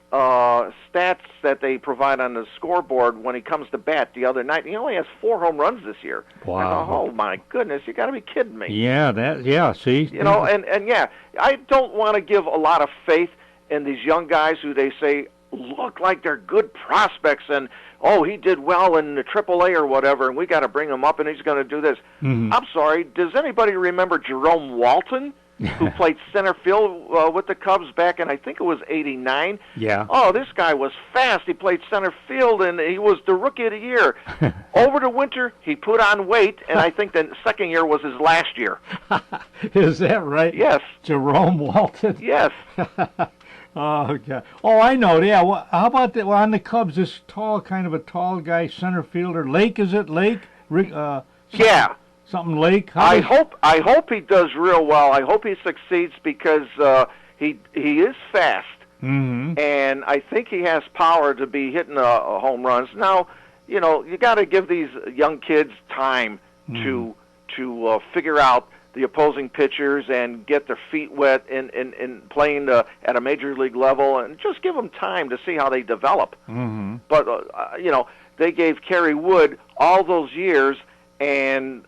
stats that they provide on the scoreboard when he comes to bat the other night. He only has 4 home runs this year. Wow. I thought, oh my goodness, you got to be kidding me. Yeah, see? You know, and yeah, I don't want to give a lot of faith in these young guys who they say look like they're good prospects and, oh, he did well in the AAA or whatever, and we got to bring him up and he's going to do this. I'm sorry, does anybody remember Jerome Walton, who played center field with the Cubs back in, I think it was 89? Yeah. Oh, this guy was fast. He played center field, and he was the Rookie of the Year. Over the winter, he put on weight, and I think the second year was his last year. Is that right? Yes. Jerome Walton? Yes. Oh, God. Oh, I know. Yeah. Well, how about on the Cubs, this kind of a tall guy, center fielder, Lake, is it? Lake? Yeah. Something Lake? I hope he does real well. I hope he succeeds because he is fast, and I think he has power to be hitting home runs. Now, you know, you got to give these young kids time to figure out the opposing pitchers and get their feet wet in playing at a major league level, and just give them time to see how they develop. But you know, they gave Kerry Wood all those years. And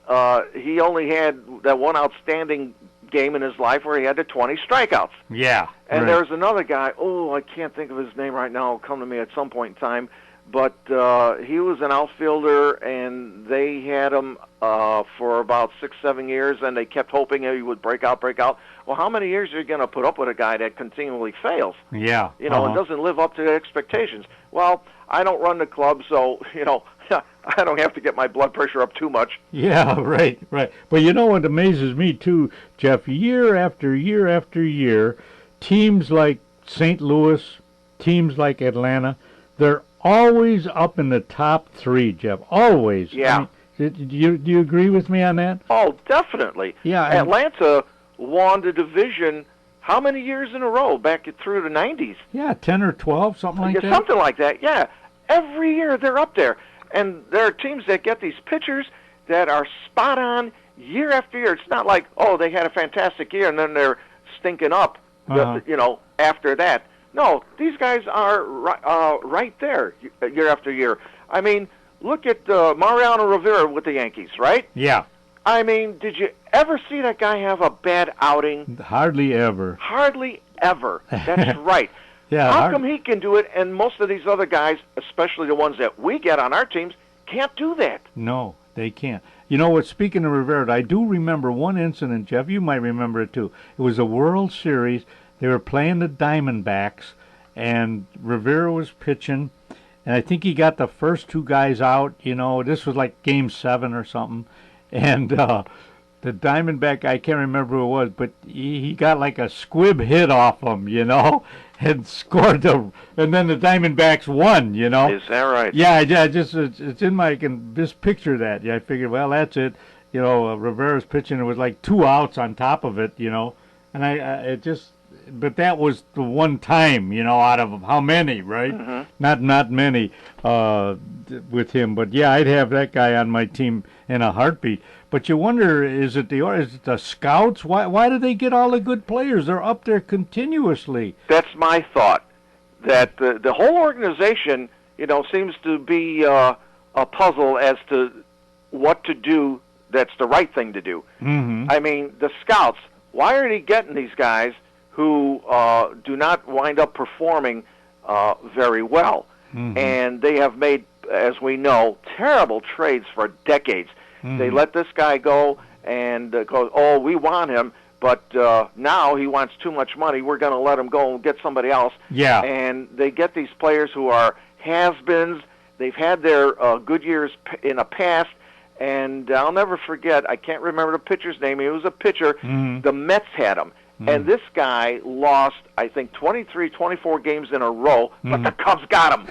he only had that one outstanding game in his life where he had the 20 strikeouts. Yeah. And there's another guy, I can't think of his name right now. It'll come to me at some point in time. But he was an outfielder, and they had him for about 6-7 years, and they kept hoping he would break out. Well, how many years are you going to put up with a guy that continually fails? Yeah. You know, and doesn't live up to the expectations. Well, I don't run the club, so, you know, I don't have to get my blood pressure up too much. Yeah, right. But you know what amazes me, too, Jeff? Year after year after year, teams like St. Louis, teams like Atlanta, they're always up in the top 3, Jeff. Always. Yeah. I mean, do you agree with me on that? Oh, definitely. Yeah. Atlanta won the division how many years in a row back through the 90s? Yeah, 10 or 12, something like that. Something like that, yeah. Every year they're up there. And there are teams that get these pitchers that are spot on year after year. It's not like, they had a fantastic year and then they're stinking up, you know, after that. No, these guys are right there year after year. I mean, look at Mariano Rivera with the Yankees, right? Yeah. I mean, did you ever see that guy have a bad outing? Hardly ever. Hardly ever. That's right. Yeah. How come he can do it and most of these other guys, especially the ones that we get on our teams, can't do that? No, they can't. You know what? Speaking of Rivera, I do remember one incident, Jeff. You might remember it too. It was a World Series. They were playing the Diamondbacks, and Rivera was pitching, and I think he got the first two guys out. You know, this was like Game 7 or something, and the Diamondback, I can't remember who it was, but he got like a squib hit off him, you know, and scored and then the Diamondbacks won, you know. Is that right? Yeah, it's in my, I can just picture that. Yeah, I figured, well, that's it. You know, Rivera's pitching, it was like 2 outs on top of it, you know, and but that was the one time, you know, out of how many, right? Mm-hmm. Not many with him, but yeah, I'd have that guy on my team in a heartbeat. But you wonder, is it the scouts? Why do they get all the good players? They're up there continuously. That's my thought. That the whole organization, you know, seems to be a puzzle as to what to do. That's the right thing to do. Mm-hmm. I mean, the scouts. Why are they getting these guys who do not wind up performing very well? Mm-hmm. And they have made, as we know, terrible trades for decades. Mm-hmm. They let this guy go and go, oh, we want him, but now he wants too much money. We're going to let him go and get somebody else. Yeah. And they get these players who are has-beens. They've had their good years in the past. And I'll never forget, I can't remember the pitcher's name. He was a pitcher. Mm-hmm. The Mets had him. Mm-hmm. And this guy lost, I think, 23, 24 games in a row, but the Cubs got him.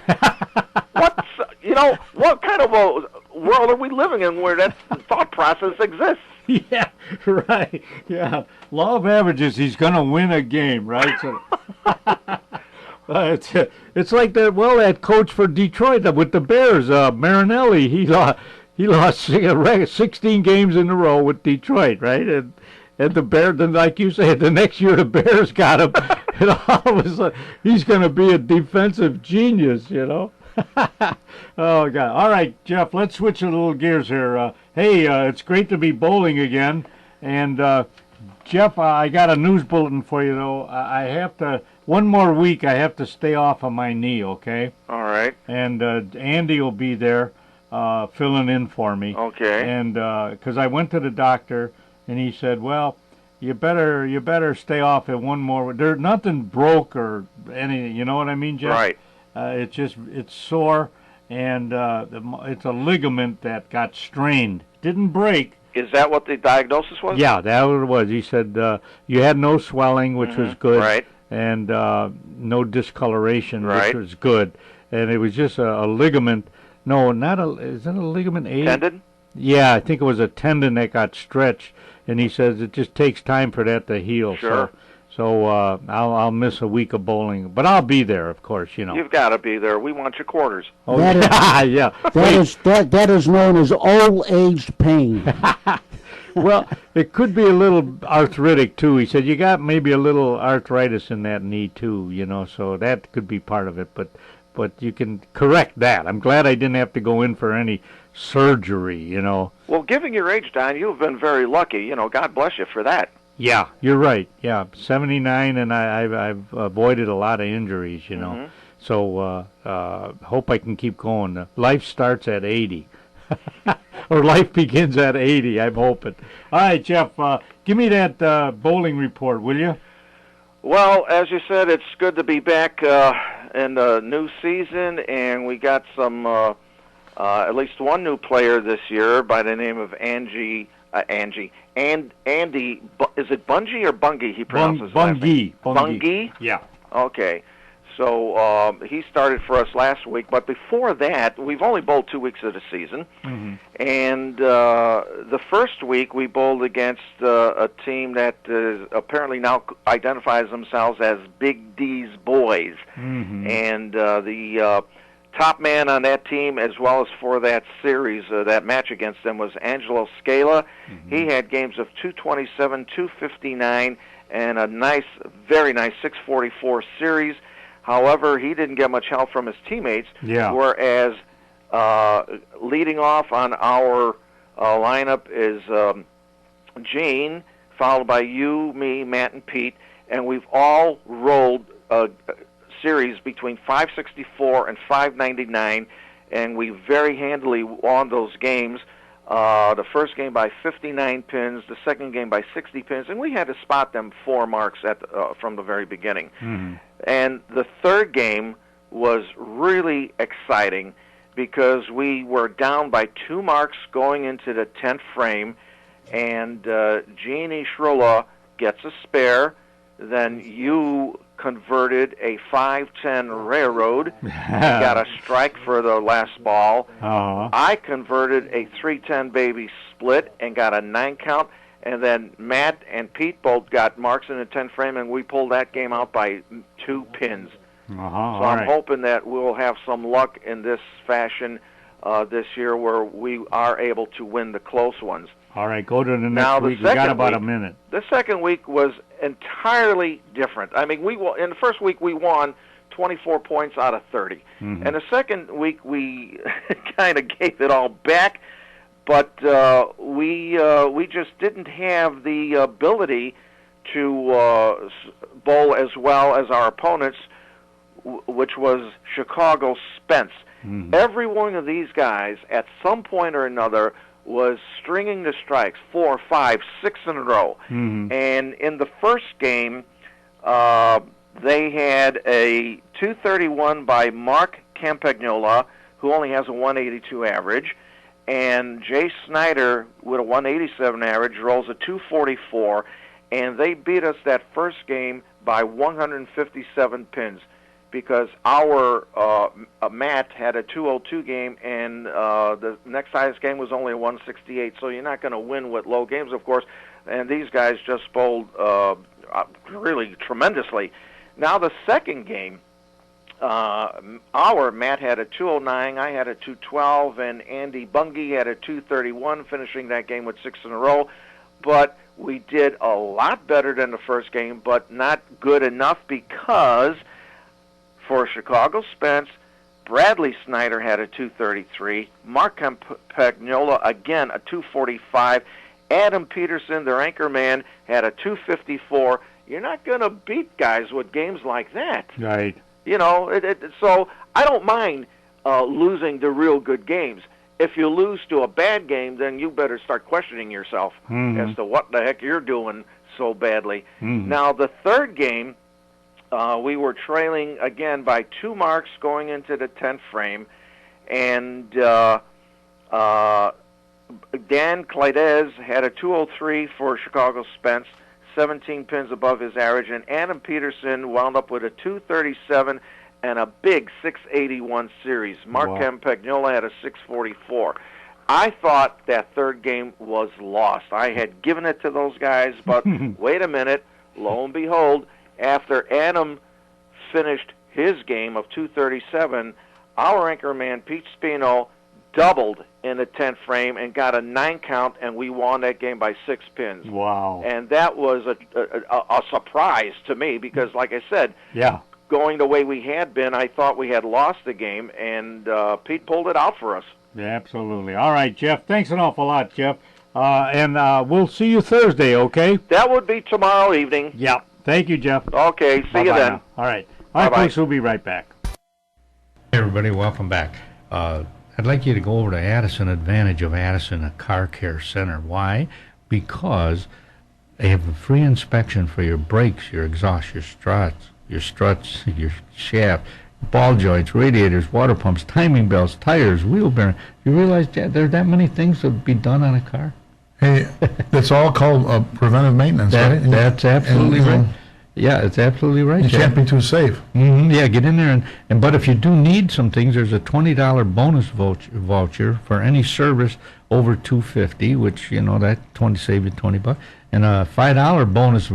What kind of a world are we living in where that thought process exists? Yeah, right. Yeah, law of averages. He's going to win a game, right? So, it's like that. Well, that coach for Detroit with the Bears, Marinelli. He lost 16 games in a row with Detroit, right? And the Bears, then like you said, the next year the Bears got him. And all of a sudden, he's going to be a defensive genius, you know. Oh, God. All right, Jeff, let's switch a little gears here. Hey, it's great to be bowling again. And, Jeff, I got a news bulletin for you, though. I have to, one more week, I have to stay off of my knee, okay? All right. And Andy will be there filling in for me. Okay. And because I went to the doctor, and he said, well, you better stay off it one more. There's nothing broke or anything, you know what I mean, Jeff? Right. It's sore, and it's a ligament that got strained. Didn't break. Is that what the diagnosis was? Yeah, that was what it was. He said you had no swelling, which was good, right, and no discoloration, right, which was good. And it was just a ligament. No, not a. Is that a ligament A? Tendon? Yeah, I think it was a tendon that got stretched, and he says it just takes time for that to heal. Sure. So I'll miss a week of bowling, but I'll be there, of course. You know. You've got to be there. We want your quarters. Oh, yeah. That is known as old age pain. Well, it could be a little arthritic too. He said you got maybe a little arthritis in that knee too. You know, so that could be part of it. But you can correct that. I'm glad I didn't have to go in for any surgery. You know. Well, given your age, Don, you've been very lucky. You know, God bless you for that. Yeah, you're right. Yeah, 79, and I've avoided a lot of injuries, you know. Mm-hmm. So hope I can keep going. Life starts at 80. Or life begins at 80, I'm hoping. All right, Jeff, give me that bowling report, will you? Well, as you said, it's good to be back in the new season, and we got some, at least one new player this year by the name of Andy, is it Bungie or Bungie he pronounces Bungie. Bungie? Yeah. Okay. So he started for us last week, but before that, we've only bowled 2 weeks of the season. Mm-hmm. And the first week, we bowled against a team that apparently now identifies themselves as Big D's Boys. Mm-hmm. And the top man on that team, as well as for that series, that match against them, was Angelo Scala. Mm-hmm. He had games of 227, 259, and a nice, very nice 644 series. However, he didn't get much help from his teammates, whereas leading off on our lineup is Gene, followed by you, me, Matt, and Pete, and we've all rolled a series between 564 and 599, and we very handily won those games. The first game by 59 pins, the second game by 60 pins, and we had to spot them 4 marks from the very beginning. And the third game was really exciting because we were down by 2 marks going into the 10th frame, and Jeannie Schrulla gets a spare. Then you converted a 5-10 railroad and got a strike for the last ball. I converted a 3-10 baby split and got a 9 count. And then Matt and Pete both got marks in the 10th frame, and we pulled that game out by 2 pins. So I'm hoping that we'll have some luck in this fashion this year where we are able to win the close ones. All right, go to the next week. We got about a minute. The second week was entirely different. I mean, in the first week we won 24 points out of 30. And the second week we kind of gave it all back, but we just didn't have the ability to bowl as well as our opponents, which was Chicago Spence. Every one of these guys at some point or another was stringing the strikes 4, 5, 6 in a row. And in the first game, they had a 231 by Mark Campagnola, who only has a 182 average, and Jay Snyder with a 187 average rolls a 244, and they beat us that first game by 157 pins. Because our Matt had a 202 game, and the next highest game was only a 168. So you're not going to win with low games, of course. And these guys just bowled really tremendously. Now the second game, our Matt had a 209, I had a 212, and Andy Bungie had a 231, finishing that game with 6 in a row. But we did a lot better than the first game, but not good enough because for Chicago Spence, Bradley Snyder had a 233. Mark Campagnola, again, a 245. Adam Peterson, their anchor man, had a 254. You're not going to beat guys with games like that. Right. You know, so I don't mind losing to real good games. If you lose to a bad game, then you better start questioning yourself as to what the heck you're doing so badly. Now, the third game, we were trailing again by 2 marks going into the 10th frame, and Dan Claydes had a 203 for Chicago Spence, 17 pins above his average, and Adam Peterson wound up with a 237 and a big 681 series. Mark Campagnola had a 644. I thought that third game was lost. I had given it to those guys, but wait a minute, lo and behold, after Adam finished his game of 237, our anchorman, Pete Spino, doubled in the 10th frame and got a 9 count, and we won that game by 6 pins. Wow. And that was a surprise to me because, like I said, going the way we had been, I thought we had lost the game, and Pete pulled it out for us. Yeah, absolutely. All right, Jeff. Thanks an awful lot, Jeff. And we'll see you Thursday, okay? That would be tomorrow evening. Yeah. Thank you, Jeff. Okay, see you then. Now. All right. All right, folks, we'll be right back. Hey, everybody, welcome back. I'd like you to go over to Addison Advantage of Addison, a car care center. Why? Because they have a free inspection for your brakes, your exhaust, your struts, your shaft, ball joints, radiators, water pumps, timing belts, tires, wheel bearing. You realize that there are that many things that would be done on a car? Hey, that's all called preventive maintenance, right? That's absolutely right. Yeah, it's absolutely right. It can't be too safe. Yeah, get in there and but if you do need some things, there's a $20 bonus voucher for any service over $250, which that save you $20, and a $5 bonus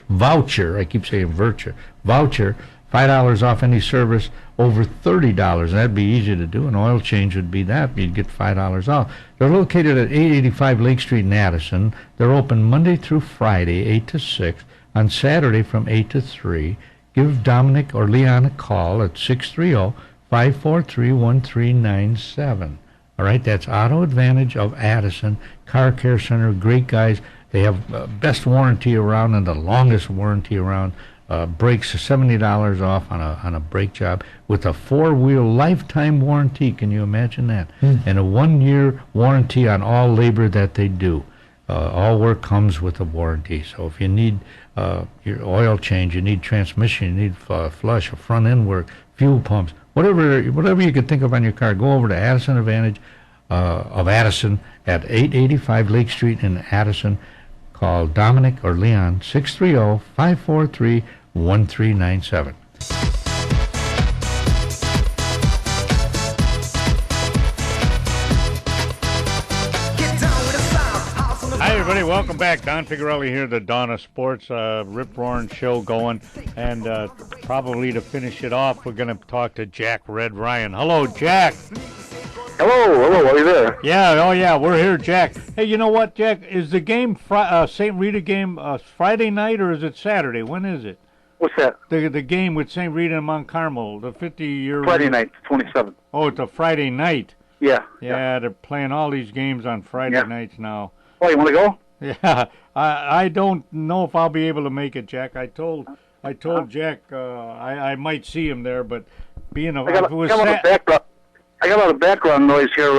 voucher. I keep saying voucher. $5 off any service over $30. That'd be easy to do. An oil change would be that. You'd get $5 off. They're located at 885 Lake Street in Addison. They're open Monday through Friday, 8 to 6. On Saturday from 8 to 3. Give Dominic or Leon a call at 630-543-1397. All right, that's Auto Advantage of Addison, Car Care Center. Great guys. They have best warranty around and the longest warranty around. brakes, $70 off on a brake job with a 4-wheel lifetime warranty. Can you imagine that? And a 1-year warranty on all labor that they do. All work comes with a warranty. So if you need your oil change, you need transmission, you need flush, or front end work, fuel pumps, whatever you could think of on your car, go over to Addison Advantage of Addison at 885 Lake Street in Addison. Call Dominic or Leon, 630-543-1397. Hi, everybody. Welcome back. Don Figuarelli here, the Dawn of Sports, rip-roaring show going. And probably to finish it off, we're going to talk to Jack Red Ryan. Hello, Jack. Hello, are you there? Yeah, oh yeah, we're here, Jack. Hey, you know what, Jack? Is the game, St. Rita game, Friday night or is it Saturday? When is it? What's that? The game with St. Rita and Mount Carmel, the 50-year... Friday night, 27th. Oh, it's a Friday night. Yeah. Yeah, they're playing all these games on Friday nights now. Oh, you want to go? Yeah, I don't know if I'll be able to make it, Jack. I told Jack I might see him there, but being a... I got a lot of background noise here.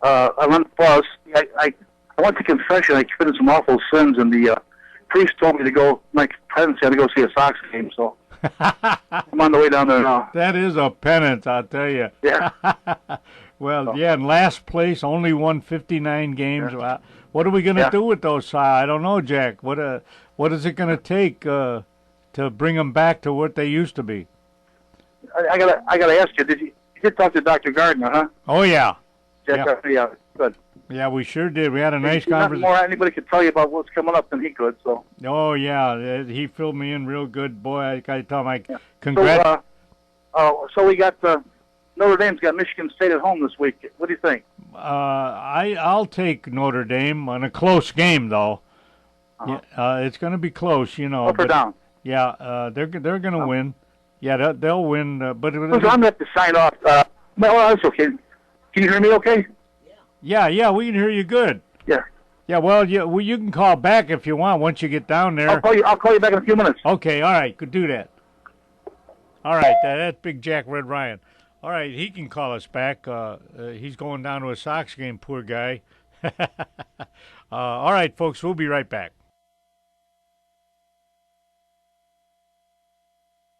I'm on the bus. I went to confession. I committed some awful sins, and the priest told me to go. My penance had to go see a Sox game, so I'm on the way down there now. That is a penance, I'll tell you. Yeah. Well, yeah, in last place, only won 59 games. Yeah. What are we going to do with those? I don't know, Jack. What is it going to take to bring them back to what they used to be? I gotta ask you. You did talk to Dr. Gardner, huh? Oh yeah. Yeah, good. Yeah, we sure did. We had a nice conversation. More anybody could tell you about what's coming up than he could. So. Oh yeah, he filled me in real good, boy. I gotta tell him, congrats. So we got Notre Dame's got Michigan State at home this week. What do you think? I'll take Notre Dame on a close game though. It's going to be close, you know. Up or down? Yeah, they're going to win. Yeah, they'll win. But I'm going to have to sign off. Well, that's okay. Can you hear me okay? Yeah, we can hear you good. Yeah. Yeah, well, you can call back if you want once you get down there. I'll call you back in a few minutes. Okay, all right, could do that. All right, that's Big Jack Red Ryan. All right, he can call us back. He's going down to a Sox game, poor guy. All right, folks, we'll be right back.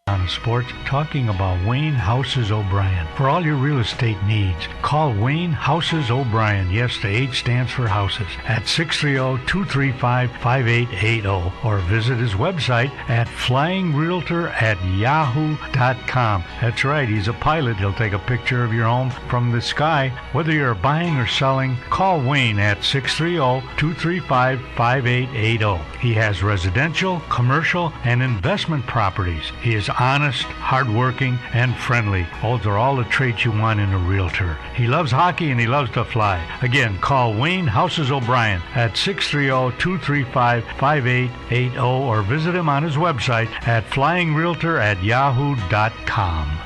On sports, talking about Wayne Houses O'Brien. For all your real estate needs, call Wayne Houses O'Brien. Yes, the H stands for houses. At 630-235-5880. Or visit his website at flyingrealtor@yahoo.com. That's right, he's a pilot. He'll take a picture of your home from the sky. Whether you're buying or selling, call Wayne at 630-235-5880. He has residential, commercial, and investment properties. He is honest, hardworking, and friendly. Those are all the traits you want in a realtor. He loves hockey and he loves to fly. Again, call Wayne Houses O'Brien at 630-235-5880 or visit him on his website at flyingrealtor@yahoo.com.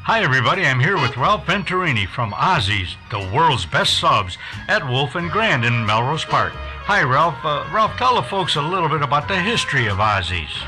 Hi everybody, I'm here with Ralph Venturini from Ozzy's, the world's best subs at Wolf and Grand in Melrose Park. Hi Ralph. Ralph, tell the folks a little bit about the history of Ozzy's.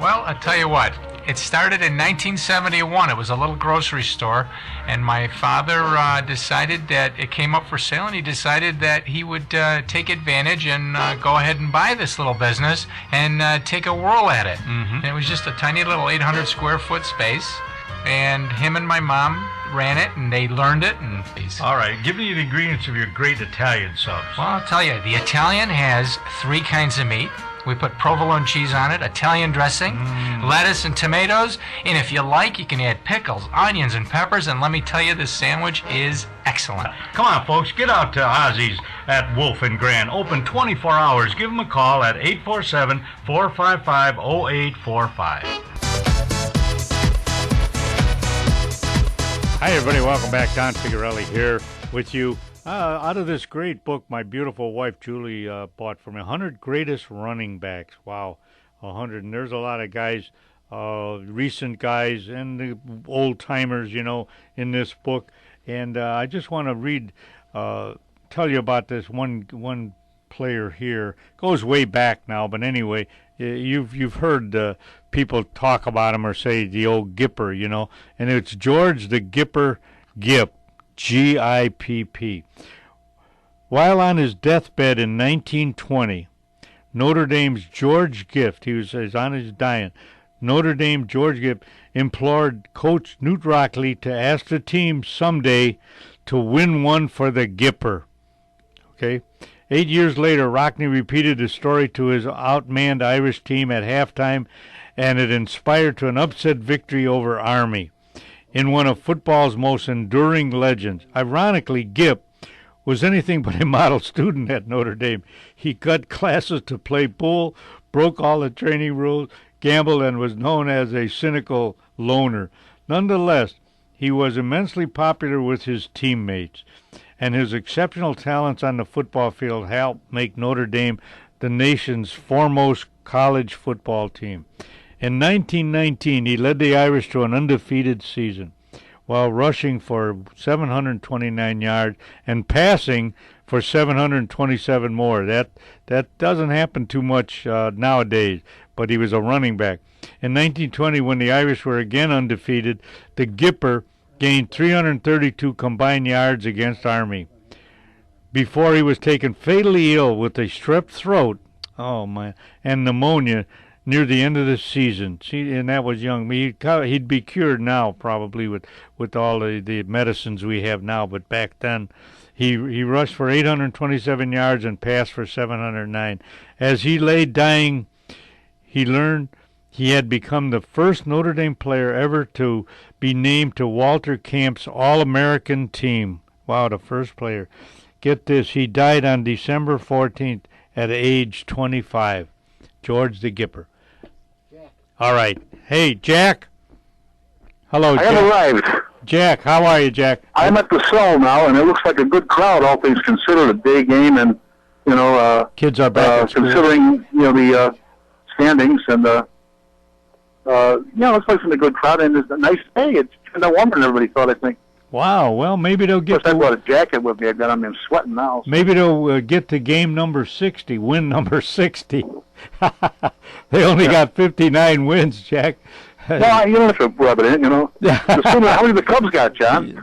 Well, I'll tell you what. It started in 1971. It was a little grocery store, and my father decided that it came up for sale, and he decided that he would take advantage and go ahead and buy this little business and take a whirl at it. Mm-hmm. And it was just a tiny little 800 square foot space, and him and my mom ran it, and they learned it. And all right, give me the ingredients of your great Italian subs. Well, I'll tell you, the Italian has 3 kinds of meat. We put provolone cheese on it, Italian dressing, lettuce and tomatoes, and if you like, you can add pickles, onions, and peppers, and let me tell you, this sandwich is excellent. Come on, folks, get out to Ozzy's at Wolf and Grand. Open 24 hours. Give them a call at 847-455-0845. Hi, everybody. Welcome back. Don Figuarelli here with you. Out of this great book my beautiful wife Julie bought for me, 100 Greatest Running Backs. Wow, 100. And there's a lot of guys, recent guys and the old-timers, you know, in this book. And I just want to tell you about this one player here. Goes way back now, but anyway, you've heard people talk about him or say the old Gipper, you know, and it's George the Gipper Gipp, Gipp. While on his deathbed in 1920, Notre Dame's George Gift, he was on his dying. Notre Dame George Gipp implored Coach Knute Rockne to ask the team someday to win one for the Gipper. Okay. 8 years later, Rockne repeated the story to his outmanned Irish team at halftime, and it inspired to an upset victory over Army in one of football's most enduring legends. Ironically, Gipp was anything but a model student at Notre Dame. He cut classes to play pool, broke all the training rules, gambled, and was known as a cynical loner. Nonetheless, he was immensely popular with his teammates, and his exceptional talents on the football field helped make Notre Dame the nation's foremost college football team. In 1919, he led the Irish to an undefeated season, while rushing for 729 yards and passing for 727 more. That doesn't happen too much nowadays, but he was a running back. In 1920, when the Irish were again undefeated, the Gipper gained 332 combined yards against Army before he was taken fatally ill with a strep throat, and pneumonia near the end of the season. And that was young. He'd be cured now probably with all the medicines we have now, but back then he rushed for 827 yards and passed for 709. As he lay dying, he learned he had become the first Notre Dame player ever to be named to Walter Camp's All-American team. Wow, the first player. Get this, he died on December 14th at age 25. George the Gipper. Jack. All right. Hey, Jack. Hello, Jack. I have arrived. Jack, how are you, Jack? I'm at the cell now, and it looks like a good crowd, all things considered, a day game, and, kids are back at school. Considering, the standings, and, it looks like it's a good crowd, and it's a nice day. It's kind of warmer than everybody thought, I think. Wow, well, maybe they'll get I brought a jacket with me. I'm sweating now. So. Maybe they'll get to game number 60, win number 60. They only got 59 wins, Jack. No, you don't have to rub it in, How many the Cubs got, John?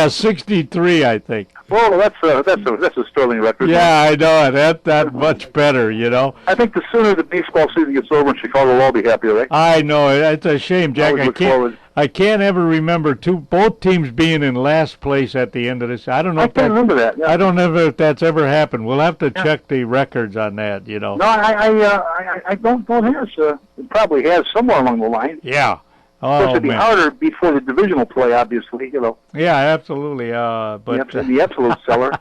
63, I think. Well, that's a sterling record. Yeah, I know it. That much better, I think the sooner the baseball season gets over in Chicago, we'll all be happy, right? I know it. It's a shame, Jack. I can't ever remember both teams being in last place at the end of this. I don't know. I can't remember that. Yeah. I don't know if that's ever happened. We'll have to check the records on that. No, I don't have. It probably has somewhere along the line. Yeah. Oh, it'd be harder before the divisional play, obviously. Yeah, absolutely. But the absolute seller.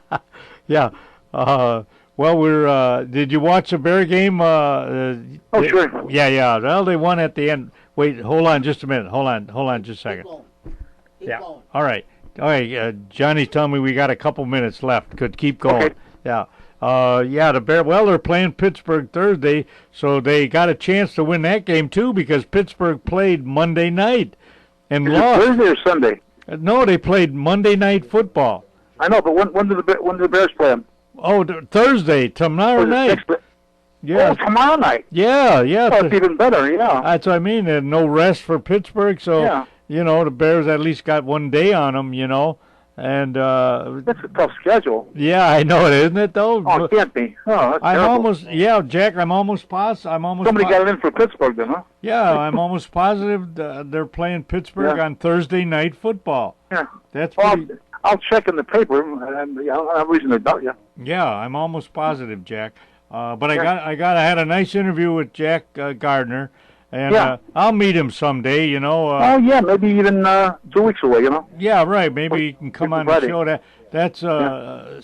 Yeah. Well, did you watch the Bear game? Sure. Yeah. Well, they won at the end. Wait, hold on just a minute. Hold on just a second. Keep going. All right. Johnny's telling me we got a couple minutes left. Could keep going. Okay. Yeah. The Bear. Well, they're playing Pittsburgh Thursday, so they got a chance to win that game too because Pittsburgh played Monday night and lost. Thursday or Sunday? No, they played Monday Night Football. I know, but when do the Bears play them? Oh, Thursday, tomorrow night. Yeah. Oh, tomorrow night. Yeah. Oh, it's even better, yeah. That's what I mean. And no rest for Pittsburgh, so, the Bears at least got one day on them, And that's a tough schedule. Yeah, I know it, isn't it, though? Oh, it can't be. Oh, that's Jack, I'm almost positive. Somebody got it in for Pittsburgh then, huh? Yeah, I'm almost positive they're playing Pittsburgh on Thursday Night Football. Yeah. That's pretty... I'll check in the paper, and I don't have reason to doubt you. Yeah, I'm almost positive, Jack. But I had a nice interview with Jack Gardner, and I'll meet him someday. Maybe even 2 weeks away. Yeah, right. Maybe he can come on the show. That's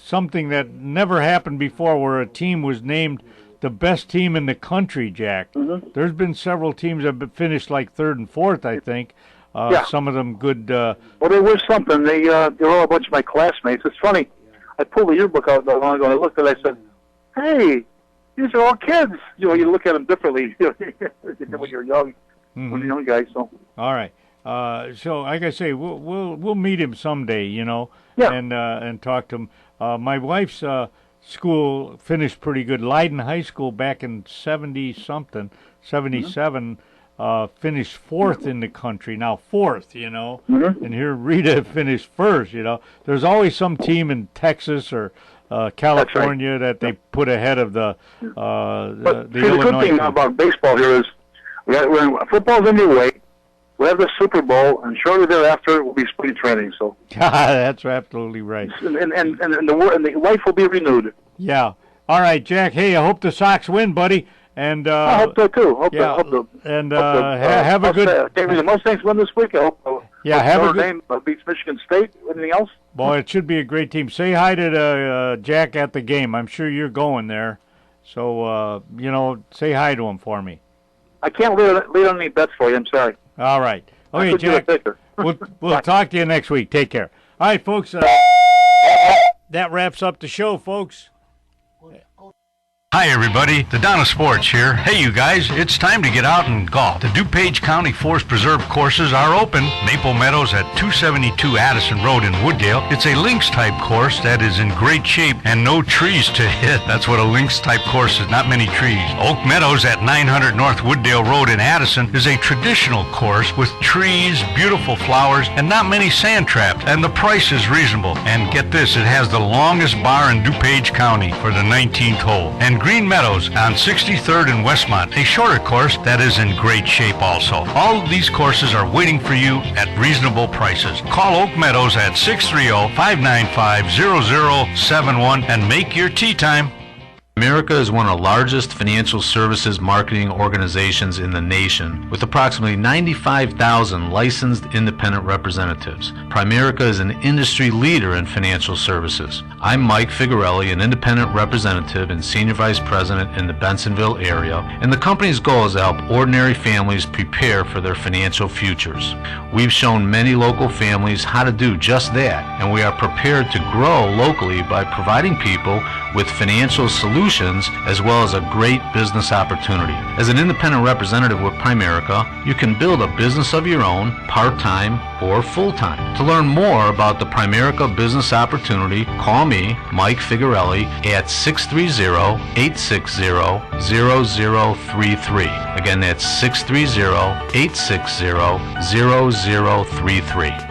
something that never happened before, where a team was named the best team in the country, Jack. Mm-hmm. There's been several teams that have finished like third and fourth, I think. Some of them good. Well, they were something. They're all a bunch of my classmates. It's funny. I pulled the yearbook out not long ago, and I looked at it, I said, hey, these are all kids. You look at them differently when you're young, when you're a young guy. So. All right. So, like I say, we'll meet him someday, and talk to him. My wife's school finished pretty good. Leiden High School back in 70-something, 77, finished fourth in the country. Now fourth, and here Rita finished first, There's always some team in Texas or California that they put ahead of the But the see, the good Illinois thing team. about baseball here is when football's underway, we'll have the Super Bowl, and shortly thereafter will be spring training. So That's absolutely right. and the life will be renewed. Yeah. All right, Jack. Hey, I hope the Sox win, buddy. And I hope so too. have a good. The Mustangs win this week. I hope. Have a Notre good. Dame beats Michigan State. Anything else? Boy, it should be a great team. Say hi to Jack at the game. I'm sure you're going there. So say hi to him for me. I can't lead on any bets for you. I'm sorry. All right. Okay, Jack. We'll talk to you next week. Take care. All right, folks. That wraps up the show, folks. Hi, everybody. The Donna Sports here. Hey, you guys, it's time to get out and golf. The DuPage County Forest Preserve courses are open. Maple Meadows at 272 Addison Road in Wooddale. It's a links-type course that is in great shape and no trees to hit. That's what a links-type course is, not many trees. Oak Meadows at 900 North Wooddale Road in Addison is a traditional course with trees, beautiful flowers, and not many sand traps. And the price is reasonable. And get this, it has the longest bar in DuPage County for the 19th hole. And Green Meadows on 63rd and Westmont, a shorter course that is in great shape also. All of these courses are waiting for you at reasonable prices. Call Oak Meadows at 630-595-0071 and make your tee time. America is one of the largest financial services marketing organizations in the nation, with approximately 95,000 licensed independent representatives. Primerica is an industry leader in financial services. I'm Mike Figarelli, an independent representative and senior vice president in the Bensonville area, and the company's goal is to help ordinary families prepare for their financial futures. We've shown many local families how to do just that, and we are prepared to grow locally by providing people with financial solutions as well as a great business opportunity. As an independent representative with Primerica, you can build a business of your own, part-time or full-time. To learn more about the Primerica business opportunity, call me, Mike Figarelli, at 630-860-0033. Again, that's 630-860-0033.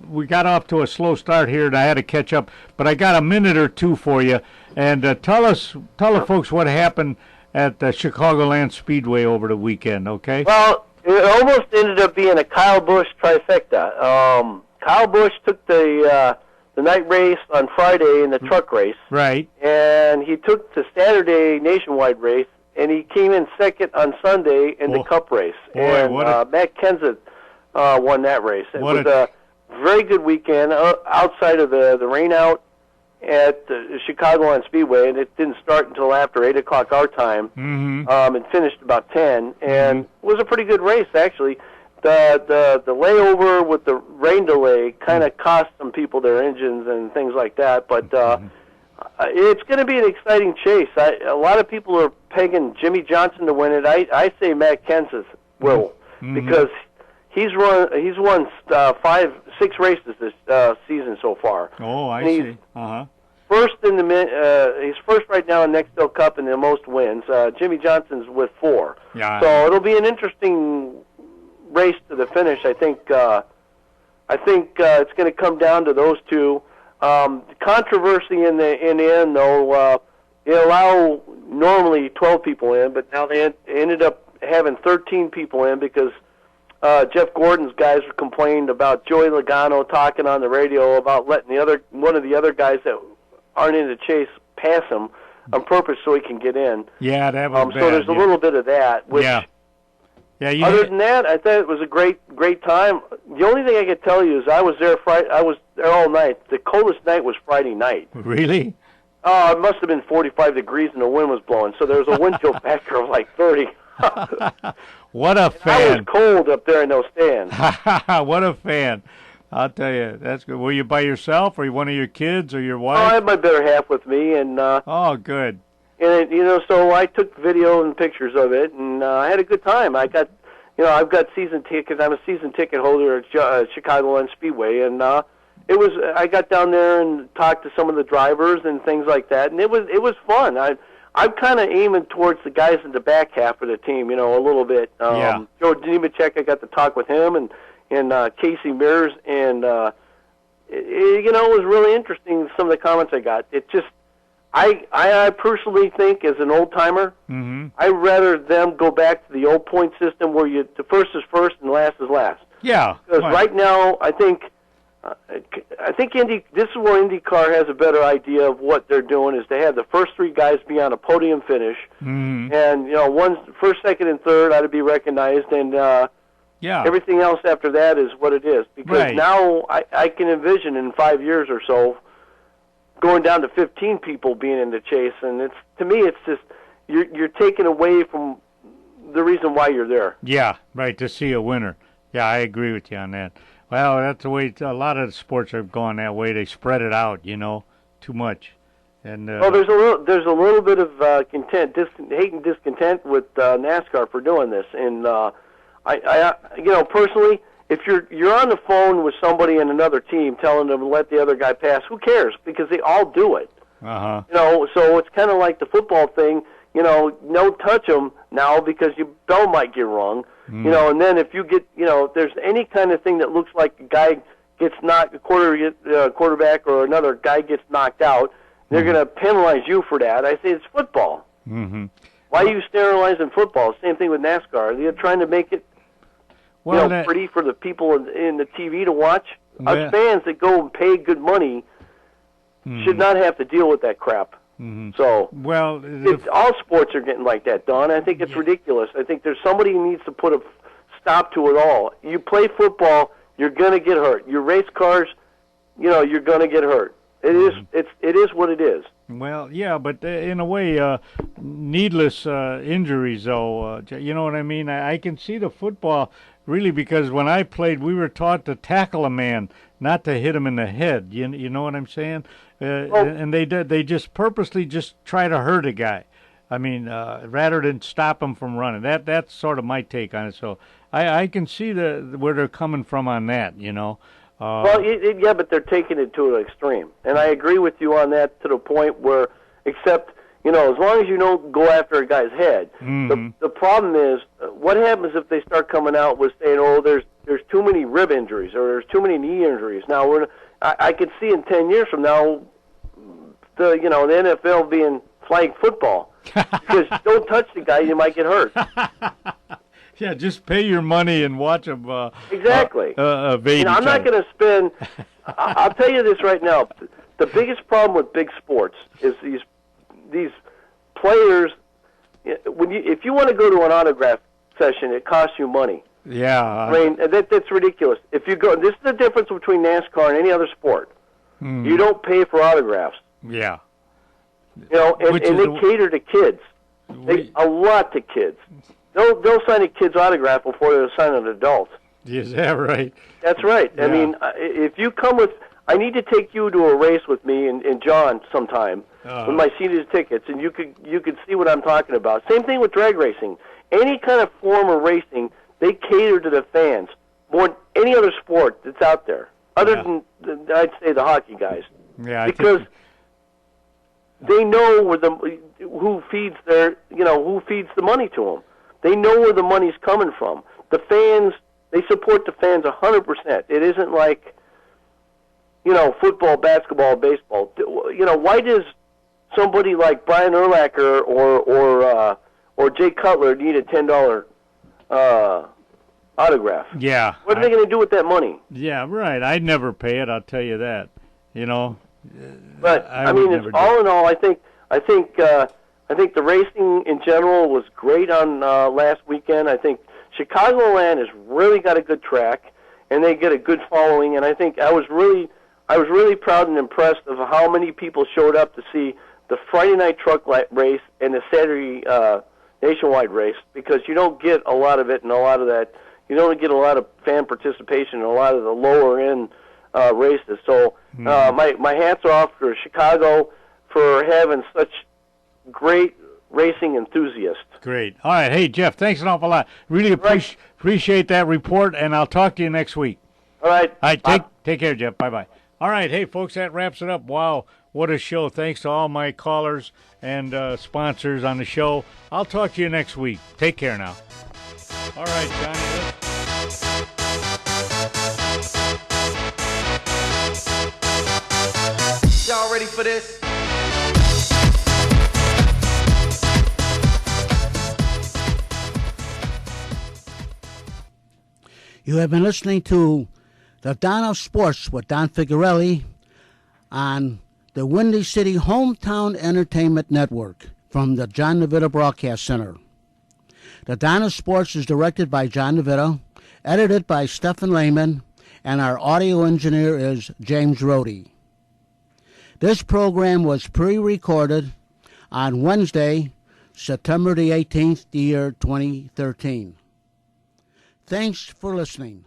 We got off to a slow start here, and I had to catch up. But I got a minute or two for you, and tell the folks what happened at the Chicagoland Speedway over the weekend. Okay? Well, it almost ended up being a Kyle Busch trifecta. Kyle Busch took the night race on Friday in the truck race, right? And he took the Saturday nationwide race, and he came in second on Sunday in the Cup race. And Matt Kenseth won that race. It was a very good weekend outside of the rain out at the Chicagoland Speedway, and it didn't start until after 8 o'clock our time. It finished about 10, and it was a pretty good race, actually. The layover with the rain delay kind of cost some people their engines and things like that, but it's going to be an exciting chase. A lot of people are pegging Jimmy Johnson to win it. I say Matt Kenseth will, because he's won 6 races this season so far. Oh, I see. First in he's first right now in Nextel Cup in the most wins. Jimmy Johnson's with 4. Yeah. So it'll be an interesting race to the finish. I think it's going to come down to those two. Controversy in the end, though, they allow normally 12 people in, but now they ended up having 13 people in because Jeff Gordon's guys complained about Joey Logano talking on the radio about letting one of the other guys that aren't in the chase pass him on purpose so he can get in. Yeah, that was bad. So there's a little bit of that. Which, other than that, I thought it was a great time. The only thing I could tell you is I was there all night. The coldest night was Friday night. Really? Oh, it must have been 45 degrees and the wind was blowing. So there was a wind chill factor of like 30. What a fan! I was cold up there in those stands. What a fan! I'll tell you, that's good. Were you by yourself, or one of your kids, or your wife? Oh, I had my better half with me, and oh, good. And so I took video and pictures of it, and I had a good time. I've got season tickets. I'm a season ticket holder at Chicagoland Speedway, and it was. I got down there and talked to some of the drivers and things like that, and it was fun. I'm kind of aiming towards the guys in the back half of the team, a little bit. Joe Nemechek, I got to talk with him, and Casey Mears, and it was really interesting, some of the comments I got. It just, I personally think, as an old-timer, I'd rather them go back to the old point system where the first is first and last is last. Yeah. Because right now, I think this is where IndyCar has a better idea of what they're doing, is to have the first three guys be on a podium finish, and one's first, second, and third ought to be recognized, and everything else after that is what it is. Because now I can envision in 5 years or so going down to 15 people being in the chase, and to me it's just you're taking away from the reason why you're there. Yeah, right, to see a winner. Yeah, I agree with you on that. Well, that's the way a lot of the sports have gone that way. They spread it out, too much. And well, there's a little bit of hate and discontent with NASCAR for doing this. And I personally, if you're on the phone with somebody in another team telling them to let the other guy pass, who cares? Because they all do it. So it's kind of like the football thing. No touch them now because your bell might get rung. And then if you get, if there's any kind of thing that looks like a guy gets knocked, quarterback or another guy gets knocked out, they're going to penalize you for that. I say it's football. Why are you sterilizing football? Same thing with NASCAR. They're trying to make it pretty for the people in the TV to watch. Us fans that go and pay good money should not have to deal with that crap. So, all sports are getting like that, Don. I think it's ridiculous. I think there's somebody who needs to put a stop to it all. You play football, you're going to get hurt. You race cars, you're going to get hurt. It is what it is. Well, yeah, but in a way, needless injuries, though. You know what I mean? I can see the football really, because when I played, we were taught to tackle a man, not to hit him in the head. You know what I'm saying? And they just purposely just try to hurt a guy. I mean, rather than stop him from running. That's sort of my take on it. So I can see where they're coming from on that. But they're taking it to an extreme, and I agree with you on that to the point where, except as long as you don't go after a guy's head. The problem is, what happens if they start coming out with saying, "Oh, there's too many rib injuries or there's too many knee injuries." Now I could see in 10 years from now, the NFL being flag football, because don't touch the guy, you might get hurt. Yeah, just pay your money and watch them. Exactly. I'm not going to spend. I'll tell you this right now: the biggest problem with big sports is these players. If you want to go to an autograph session, it costs you money. Yeah. I mean, that's ridiculous. If you go, this is the difference between NASCAR and any other sport. You don't pay for autographs. Yeah. And they cater to kids. A lot to kids. They'll sign a kid's autograph before they'll sign an adult. Is that right? That's right. Yeah. I mean, if you come with, I need to take you to a race with me and John sometime with my season tickets, and you could see what I'm talking about. Same thing with drag racing. Any kind of form of racing, they cater to the fans more than any other sport that's out there, other than I'd say the hockey guys. Yeah, because they know who feeds who feeds the money to them. They know where the money's coming from. The fans, they support the fans 100%. It isn't like, football, basketball, baseball. Why does somebody like Brian Urlacher or Jay Cutler need a $10 autograph? Yeah. What are they going to do with that money? Yeah, right. I'd never pay it. I'll tell you that. But I mean, it's all in all, I think the racing in general was great on last weekend. I think Chicagoland has really got a good track, and they get a good following. And I think I was really proud and impressed of how many people showed up to see the Friday night truck race and the Saturday nationwide race, because you don't get a lot of it and a lot of that. You don't get a lot of fan participation in a lot of the lower end races. So my hats are off for Chicago for having such great racing enthusiast. Great. All right. Hey, Jeff, thanks an awful lot. Really appreciate that report, and I'll talk to you next week. All right. All right. Take care, Jeff. Bye-bye. All right. Hey, folks, that wraps it up. Wow, what a show. Thanks to all my callers and sponsors on the show. I'll talk to you next week. Take care now. All right, Johnny. Y'all ready for this? You have been listening to the Don of Sports with Don Figurelli on the Windy City Hometown Entertainment Network from the John Navita Broadcast Center. The Don of Sports is directed by John Navita, edited by Stephen Lehman, and our audio engineer is James Rohde. This program was pre-recorded on Wednesday, September the 18th, the year 2013. Thanks for listening.